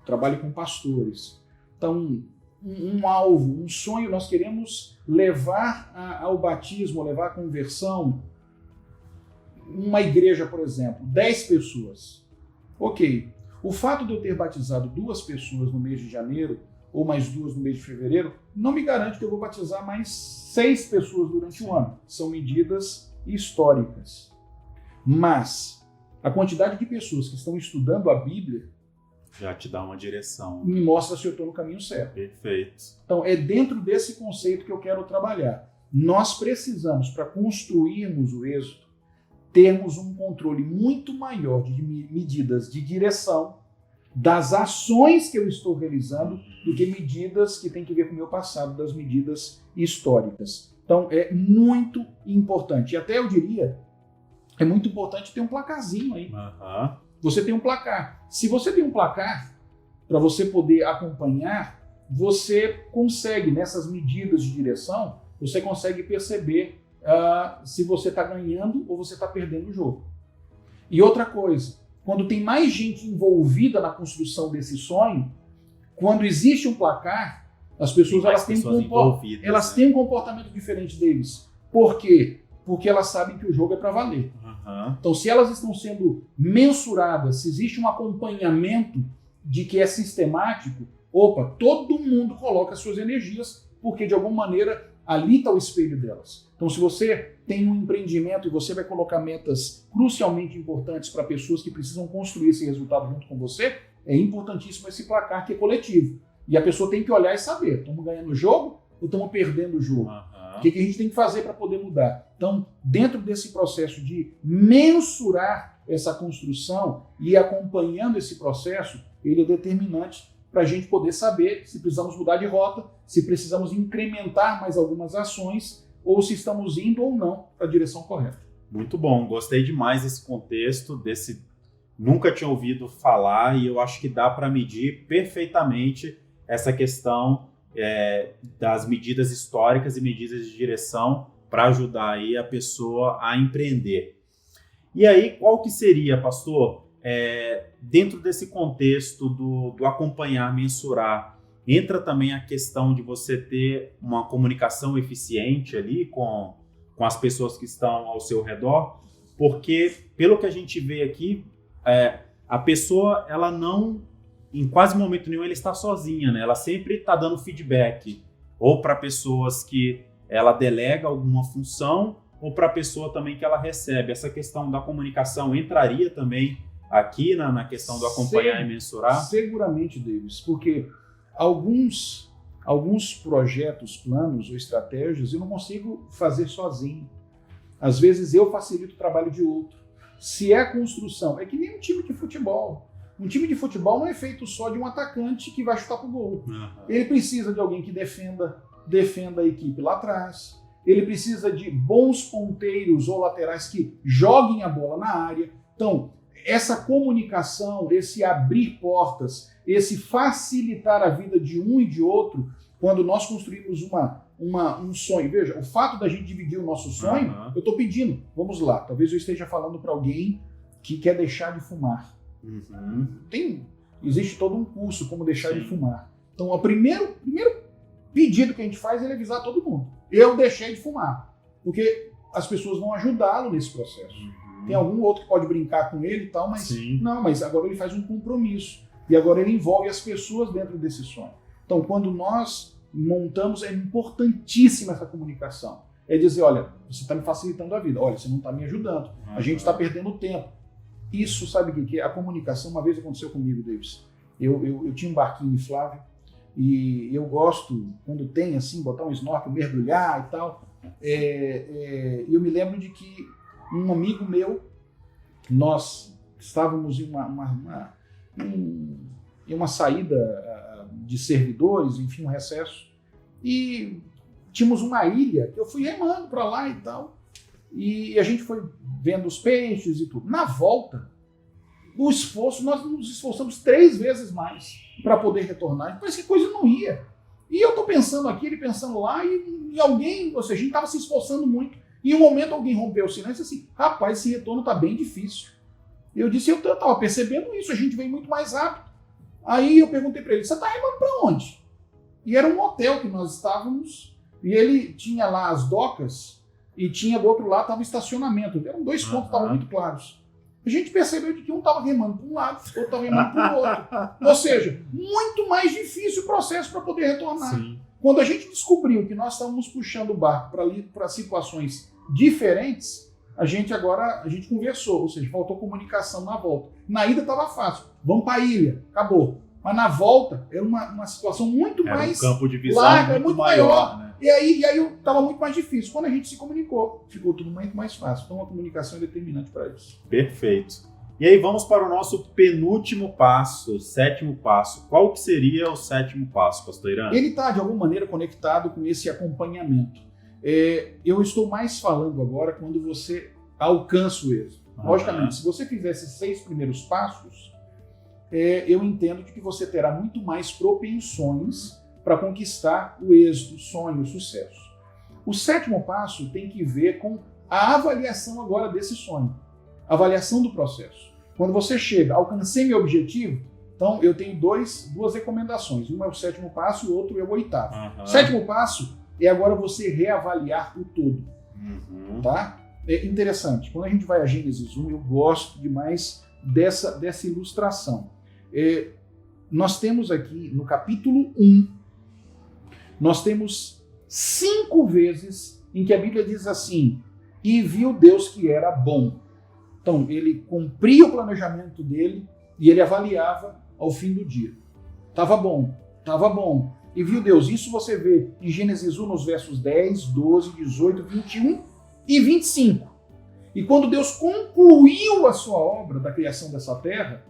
[SPEAKER 2] trabalho com pastores. Então, um alvo, um sonho, nós queremos levar ao batismo, levar à conversão, uma igreja, por exemplo, 10 pessoas. Ok. O fato de eu ter batizado 2 pessoas no mês de janeiro, ou mais 2 no mês de fevereiro, não me garante que eu vou batizar mais 6 pessoas durante o ano. São medidas históricas. Mas a quantidade de pessoas que estão estudando a Bíblia
[SPEAKER 1] já te dá uma direção.
[SPEAKER 2] Me mostra se eu estou no caminho certo.
[SPEAKER 1] Perfeito.
[SPEAKER 2] Então, é dentro desse conceito que eu quero trabalhar. Nós precisamos, para construirmos o êxito, termos um controle muito maior de medidas de direção das ações que eu estou realizando do que medidas que têm que ver com o meu passado, das medidas históricas. Então, é muito importante. E até eu diria, é muito importante ter um placarzinho aí. Você tem um placar. Se você tem um placar, para você poder acompanhar, você consegue, nessas medidas de direção, você consegue perceber se você está ganhando ou você está perdendo o jogo. E outra coisa, quando tem mais gente envolvida na construção desse sonho, quando existe um placar, as pessoas têm um comportamento diferente deles. Por quê? Porque elas sabem que o jogo é para valer. Então, se elas estão sendo mensuradas, se existe um acompanhamento de que é sistemático, todo mundo coloca suas energias, porque de alguma maneira ali está o espelho delas. Então, se você tem um empreendimento e você vai colocar metas crucialmente importantes para pessoas que precisam construir esse resultado junto com você, é importantíssimo esse placar que é coletivo. E a pessoa tem que olhar e saber, estamos ganhando o jogo ou estamos perdendo o jogo? O que a gente tem que fazer para poder mudar? Então, dentro desse processo de mensurar essa construção e acompanhando esse processo, ele é determinante para a gente poder saber se precisamos mudar de rota, se precisamos incrementar mais algumas ações ou se estamos indo ou não para a direção correta.
[SPEAKER 1] Muito bom, gostei demais desse contexto, nunca tinha ouvido falar e eu acho que dá para medir perfeitamente essa questão das medidas históricas e medidas de direção para ajudar aí a pessoa a empreender. E aí, qual que seria, pastor, dentro desse contexto do acompanhar, mensurar, entra também a questão de você ter uma comunicação eficiente ali com as pessoas que estão ao seu redor, porque, pelo que a gente vê aqui, a pessoa, ela não, em quase momento nenhum, ela está sozinha, né? Ela sempre está dando feedback, ou para pessoas que ela delega alguma função, ou para a pessoa também que ela recebe. Essa questão da comunicação entraria também aqui na questão do acompanhar e mensurar?
[SPEAKER 2] Seguramente, Davis, porque alguns projetos, planos ou estratégias eu não consigo fazer sozinho. Às vezes eu facilito o trabalho de outro. Se é construção, é que nem um time de futebol. Um time de futebol não é feito só de um atacante que vai chutar pro gol.
[SPEAKER 1] Uhum.
[SPEAKER 2] Ele precisa de alguém que defenda a equipe lá atrás. Ele precisa de bons ponteiros ou laterais que joguem a bola na área. Então, essa comunicação, esse abrir portas, esse facilitar a vida de um e de outro, quando nós construímos um sonho. Veja, o fato da gente dividir o nosso sonho, eu estou pedindo, vamos lá, talvez eu esteja falando para alguém que quer deixar de fumar. Existe todo um curso como deixar de fumar. Então, o primeiro pedido que a gente faz é avisar todo mundo. Eu deixei de fumar. Porque as pessoas vão ajudá-lo nesse processo. Tem algum outro que pode brincar com ele e tal, mas não, mas agora ele faz um compromisso. E agora ele envolve as pessoas dentro desse sonho. Então, quando nós montamos, é importantíssima essa comunicação. É dizer, olha, você está me facilitando a vida. Olha, você não está me ajudando. A gente está perdendo tempo. Isso, sabe o que é? A comunicação, uma vez aconteceu comigo, Davis. Eu tinha um barquinho inflável e eu gosto, quando tem assim, botar um snorkel, mergulhar e tal. Eu me lembro de que um amigo meu, nós estávamos em uma saída de servidores, enfim, um recesso, e tínhamos uma ilha que eu fui remando para lá e tal. E a gente foi vendo os peixes e tudo. Na volta, o esforço, nós nos esforçamos 3 vezes mais para poder retornar. Parece que a coisa não ia. E eu estou pensando aqui, ele pensando lá, e alguém, ou seja, a gente estava se esforçando muito. E em um momento alguém rompeu o silêncio e disse assim, rapaz, esse retorno está bem difícil. Eu disse, eu estava percebendo isso, a gente vem muito mais rápido. Aí eu perguntei para ele, você está remando para onde? E era um hotel que nós estávamos, e ele tinha lá as docas, e tinha do outro lado estava o estacionamento. Eram 2 pontos que estavam muito claros. A gente percebeu de que um estava remando para um lado, o outro estava remando para o outro. Ou seja, muito mais difícil o processo para poder retornar.
[SPEAKER 1] Sim.
[SPEAKER 2] Quando a gente descobriu que nós estávamos puxando o barco para situações diferentes, a gente conversou, ou seja, faltou comunicação na volta. Na ida estava fácil, vamos para a ilha, acabou. Mas na volta era uma situação muito mais
[SPEAKER 1] um campo de visão
[SPEAKER 2] larga,
[SPEAKER 1] muito maior, né?
[SPEAKER 2] E aí estava muito mais difícil. Quando a gente se comunicou, ficou tudo muito mais fácil. Então a comunicação é determinante para isso.
[SPEAKER 1] Perfeito. E aí vamos para o nosso penúltimo passo, o 7º passo. Qual que seria o 7º passo, pastor Irã?
[SPEAKER 2] Ele está, de alguma maneira, conectado com esse acompanhamento. Eu estou mais falando agora quando você alcança o êxito. Logicamente, se você fizer esses 6 primeiros passos, eu entendo de que você terá muito mais propensões para conquistar o êxito, o sonho, o sucesso. O 7º passo tem que ver com a avaliação agora desse sonho, a avaliação do processo. Quando você chega, alcancei meu objetivo, então eu tenho duas recomendações. Um é o 7º passo e o outro é o 8º. O 7º passo é agora você reavaliar o todo. Tá? É interessante. Quando a gente vai a Gênesis 1, eu gosto demais dessa ilustração. Nós temos aqui no capítulo 1, nós temos 5 vezes em que a Bíblia diz assim, e viu Deus que era bom. Então, ele cumpria o planejamento dele e ele avaliava ao fim do dia. Estava bom. E viu Deus. Isso você vê em Gênesis 1, nos versos 10, 12, 18, 21 e 25. E quando Deus concluiu a sua obra da criação dessa terra,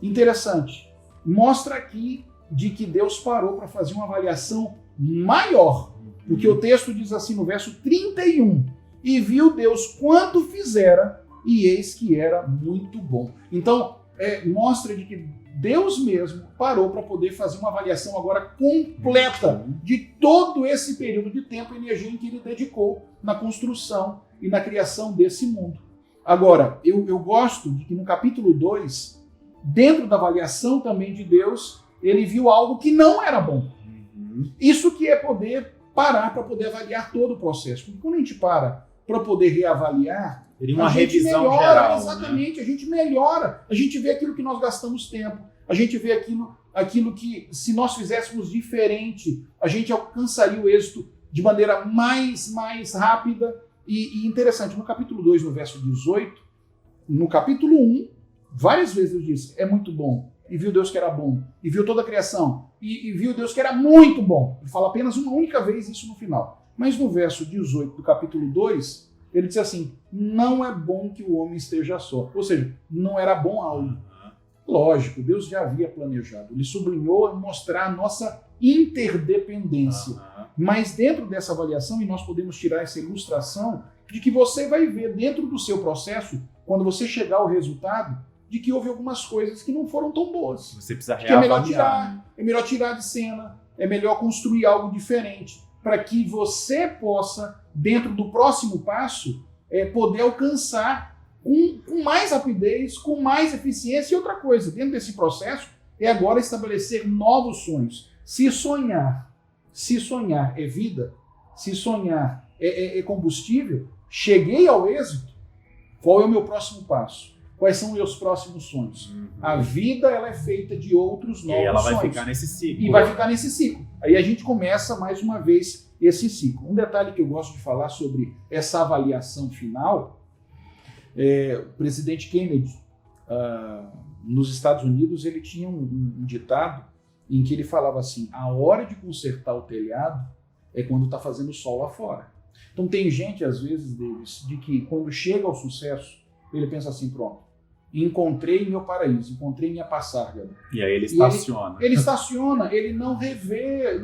[SPEAKER 2] interessante, mostra aqui de que Deus parou para fazer uma avaliação maior. Porque o texto diz assim no verso 31, e viu Deus quanto fizera, e eis que era muito bom. Então, mostra de que Deus mesmo parou para poder fazer uma avaliação agora completa de todo esse período de tempo e energia em que ele dedicou na construção e na criação desse mundo. Agora, eu gosto de que no capítulo 2, dentro da avaliação também de Deus, ele viu algo que não era bom. Isso que é poder parar para poder avaliar todo o processo. Porque quando a gente para poder reavaliar,
[SPEAKER 1] teria uma revisão geral.
[SPEAKER 2] Exatamente, né? A gente melhora, a gente vê aquilo que nós gastamos tempo, a gente vê aquilo que, se nós fizéssemos diferente, a gente alcançaria o êxito de maneira mais rápida e interessante. No capítulo 2, no verso 18, no capítulo 1, várias vezes Deus disse, é muito bom. E viu Deus que era bom. E viu toda a criação. E viu Deus que era muito bom. Ele fala apenas uma única vez isso no final. Mas no verso 18 do capítulo 2, ele diz assim, não é bom que o homem esteja só. Ou seja, não era bom algo. Lógico, Deus já havia planejado. Ele sublinhou em mostrar a nossa interdependência. Mas dentro dessa avaliação, e nós podemos tirar essa ilustração, de que você vai ver dentro do seu processo, quando você chegar ao resultado, de que houve algumas coisas que não foram tão boas.
[SPEAKER 1] Você precisa
[SPEAKER 2] que
[SPEAKER 1] reavaliar.
[SPEAKER 2] é melhor tirar de cena, é melhor construir algo diferente, para que você possa, dentro do próximo passo, poder alcançar com mais rapidez, com mais eficiência. E outra coisa, dentro desse processo, é agora estabelecer novos sonhos. Se sonhar é vida, se sonhar é combustível, cheguei ao êxito, qual é o meu próximo passo? Quais são os meus próximos sonhos? A vida ela é feita de outros novos sonhos. E ela vai
[SPEAKER 1] ficar nesse ciclo.
[SPEAKER 2] E vai ficar nesse ciclo. Aí a gente começa mais uma vez esse ciclo. Um detalhe que eu gosto de falar sobre essa avaliação final, o presidente Kennedy, nos Estados Unidos, ele tinha um ditado em que ele falava assim, a hora de consertar o telhado é quando está fazendo sol lá fora. Então tem gente, às vezes, deles, de que quando chega ao sucesso, ele pensa assim, pronto, encontrei meu paraíso, encontrei minha passarga.
[SPEAKER 1] E aí ele estaciona.
[SPEAKER 2] Ele estaciona, ele não revê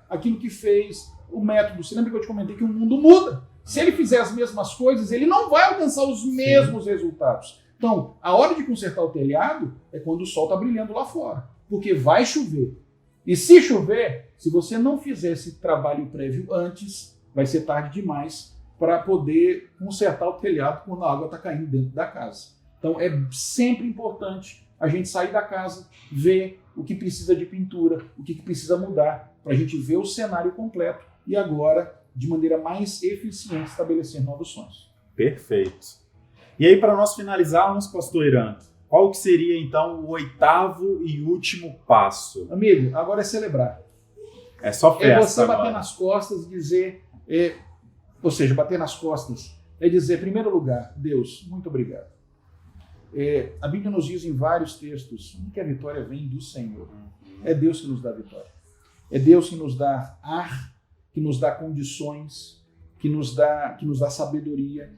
[SPEAKER 2] aquilo que fez, o método. Você lembra que eu te comentei que o mundo muda? Se ele fizer as mesmas coisas, ele não vai alcançar os mesmos resultados. Então, a hora de consertar o telhado é quando o sol está brilhando lá fora, porque vai chover. E se chover, se você não fizer esse trabalho prévio antes, vai ser tarde demais para poder consertar o telhado quando a água está caindo dentro da casa. Então é sempre importante a gente sair da casa, ver o que precisa de pintura, o que precisa mudar, para a gente ver o cenário completo e agora, de maneira mais eficiente, estabelecer novos sonhos.
[SPEAKER 1] Perfeito. E aí, para nós finalizarmos, pastor Irã, qual que seria então o 8º e último passo?
[SPEAKER 2] Amigo, agora é celebrar.
[SPEAKER 1] É só festa.
[SPEAKER 2] É você bater
[SPEAKER 1] agora
[SPEAKER 2] nas costas e dizer... Ou seja, bater nas costas é dizer, em primeiro lugar, Deus, muito obrigado. A Bíblia nos diz em vários textos que a vitória vem do Senhor. É Deus que nos dá a vitória. É Deus que nos dá ar, que nos dá condições, que nos dá sabedoria.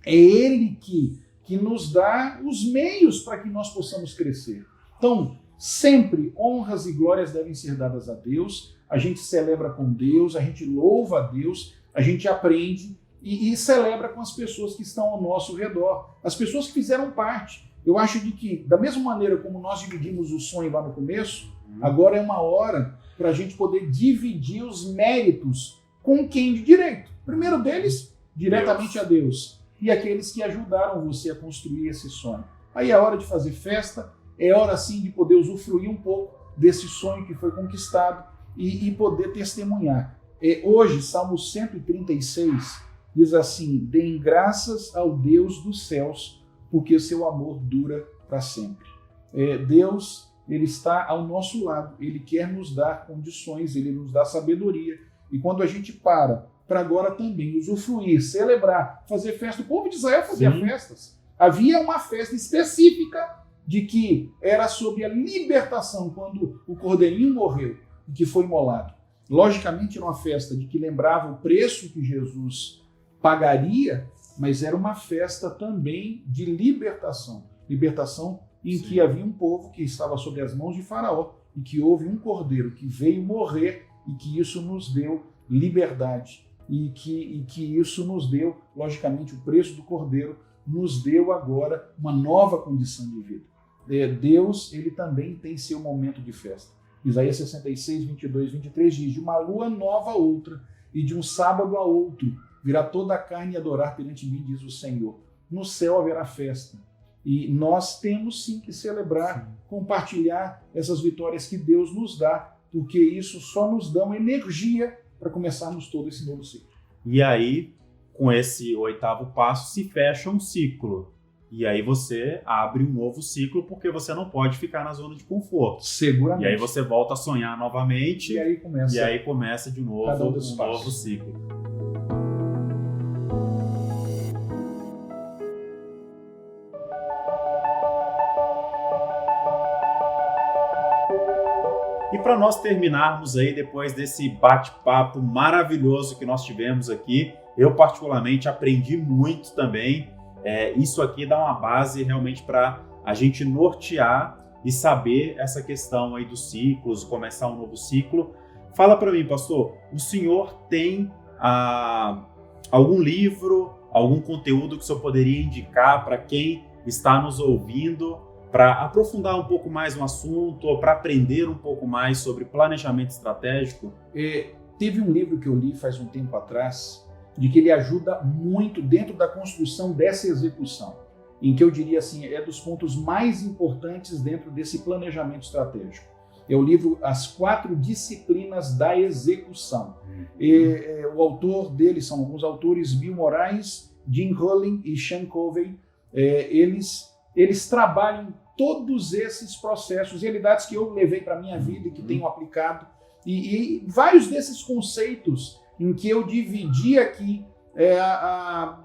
[SPEAKER 2] É Ele que nos dá os meios para que nós possamos crescer. Então, sempre honras e glórias devem ser dadas a Deus. A gente celebra com Deus, a gente louva a Deus, a gente aprende e celebra com as pessoas que estão ao nosso redor, as pessoas que fizeram parte. Eu acho de que, da mesma maneira como nós dividimos o sonho lá no começo, agora é uma hora para a gente poder dividir os méritos com quem de direito. O primeiro deles, diretamente a Deus, e aqueles que ajudaram você a construir esse sonho. Aí é hora de fazer festa, é hora sim de poder usufruir um pouco desse sonho que foi conquistado e poder testemunhar. Hoje, Salmo 136 diz assim, deem graças ao Deus dos céus, porque o seu amor dura para sempre. Deus, Ele está ao nosso lado, Ele quer nos dar condições, Ele nos dá sabedoria. E quando a gente para agora também usufruir, celebrar, fazer festa, o povo de Israel fazia festas. Havia uma festa específica de que era sobre a libertação, quando o cordeirinho morreu e que foi imolado. Logicamente era uma festa de que lembrava o preço que Jesus pagaria, mas era uma festa também de libertação. Libertação em que havia um povo que estava sob as mãos de Faraó e que houve um cordeiro que veio morrer e que isso nos deu liberdade e que isso nos deu, logicamente, o preço do cordeiro nos deu agora uma nova condição de vida. Deus, Ele também tem seu momento de festa. Isaías 66, 22, 23 diz, de uma lua nova a outra e de um sábado a outro virá toda a carne adorar perante mim, diz o Senhor. No céu haverá festa. E nós temos sim que celebrar, compartilhar essas vitórias que Deus nos dá, porque isso só nos dá uma energia para começarmos todo esse novo ciclo.
[SPEAKER 1] E aí, com esse 8º passo, se fecha um ciclo. E aí você abre um novo ciclo, porque você não pode ficar na zona de conforto.
[SPEAKER 2] Seguramente.
[SPEAKER 1] E aí você volta a sonhar novamente.
[SPEAKER 2] E aí começa
[SPEAKER 1] de novo um novo ciclo. para nós terminarmos aí, depois desse bate-papo maravilhoso que nós tivemos aqui, eu particularmente aprendi muito também. Isso aqui dá uma base realmente para a gente nortear e saber essa questão aí dos ciclos, começar um novo ciclo. Fala para mim, pastor, o senhor tem algum livro, algum conteúdo que o senhor poderia indicar para quem está nos ouvindo, para aprofundar um pouco mais no assunto ou para aprender um pouco mais sobre planejamento estratégico?
[SPEAKER 2] Teve um livro que eu li faz um tempo atrás, de que ele ajuda muito dentro da construção dessa execução, em que eu diria assim, é dos pontos mais importantes dentro desse planejamento estratégico. É o livro As 4 Disciplinas da Execução. O autor dele são alguns autores, Bill Moraes, Jim Hullin e Sean Covey. Eles trabalham todos esses processos, realidades que eu levei para a minha vida e que tenho aplicado, e vários desses conceitos em que eu dividi aqui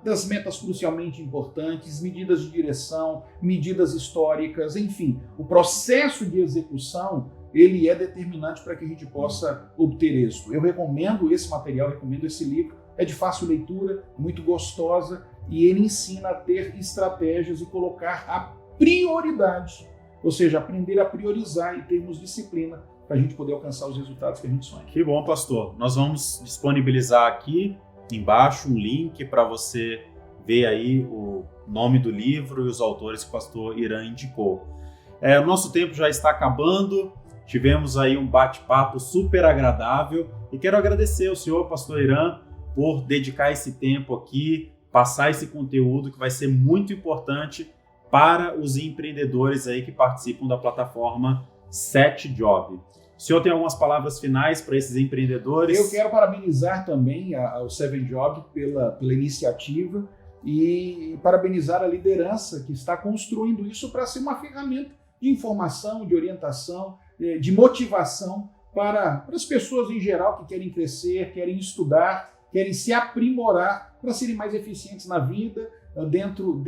[SPEAKER 2] das metas crucialmente importantes, medidas de direção, medidas históricas, enfim, o processo de execução, ele é determinante para que a gente possa obter êxito. Eu recomendo esse material, recomendo esse livro, é de fácil leitura, muito gostosa, e ele ensina a ter estratégias e colocar a prioridade, ou seja, aprender a priorizar e termos disciplina para a gente poder alcançar os resultados que a gente sonha.
[SPEAKER 1] Que bom, pastor. Nós vamos disponibilizar aqui embaixo um link para você ver aí o nome do livro e os autores que o pastor Irã indicou. O nosso tempo já está acabando, tivemos aí um bate-papo super agradável e quero agradecer ao senhor, pastor Irã, por dedicar esse tempo aqui, passar esse conteúdo que vai ser muito importante para os empreendedores aí que participam da plataforma 7Job. O senhor tem algumas palavras finais para esses empreendedores?
[SPEAKER 2] Eu quero parabenizar também ao 7Job pela iniciativa e parabenizar a liderança que está construindo isso para ser uma ferramenta de informação, de orientação, de motivação para as pessoas em geral que querem crescer, querem estudar, querem se aprimorar para serem mais eficientes na vida, dentro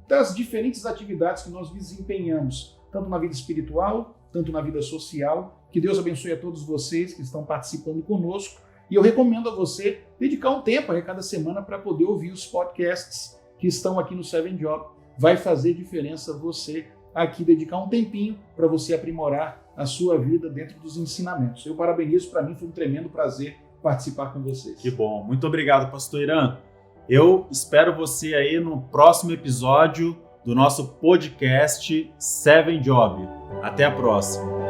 [SPEAKER 2] das diferentes atividades que nós desempenhamos, tanto na vida espiritual, tanto na vida social. Que Deus abençoe a todos vocês que estão participando conosco. E eu recomendo a você dedicar um tempo a cada semana para poder ouvir os podcasts que estão aqui no 7Job. Vai fazer diferença você aqui dedicar um tempinho para você aprimorar a sua vida dentro dos ensinamentos. Eu parabenizo, para mim foi um tremendo prazer participar com vocês.
[SPEAKER 1] Que bom. Muito obrigado, pastor Irã. Eu espero você aí no próximo episódio do nosso podcast 7Job. Até a próxima.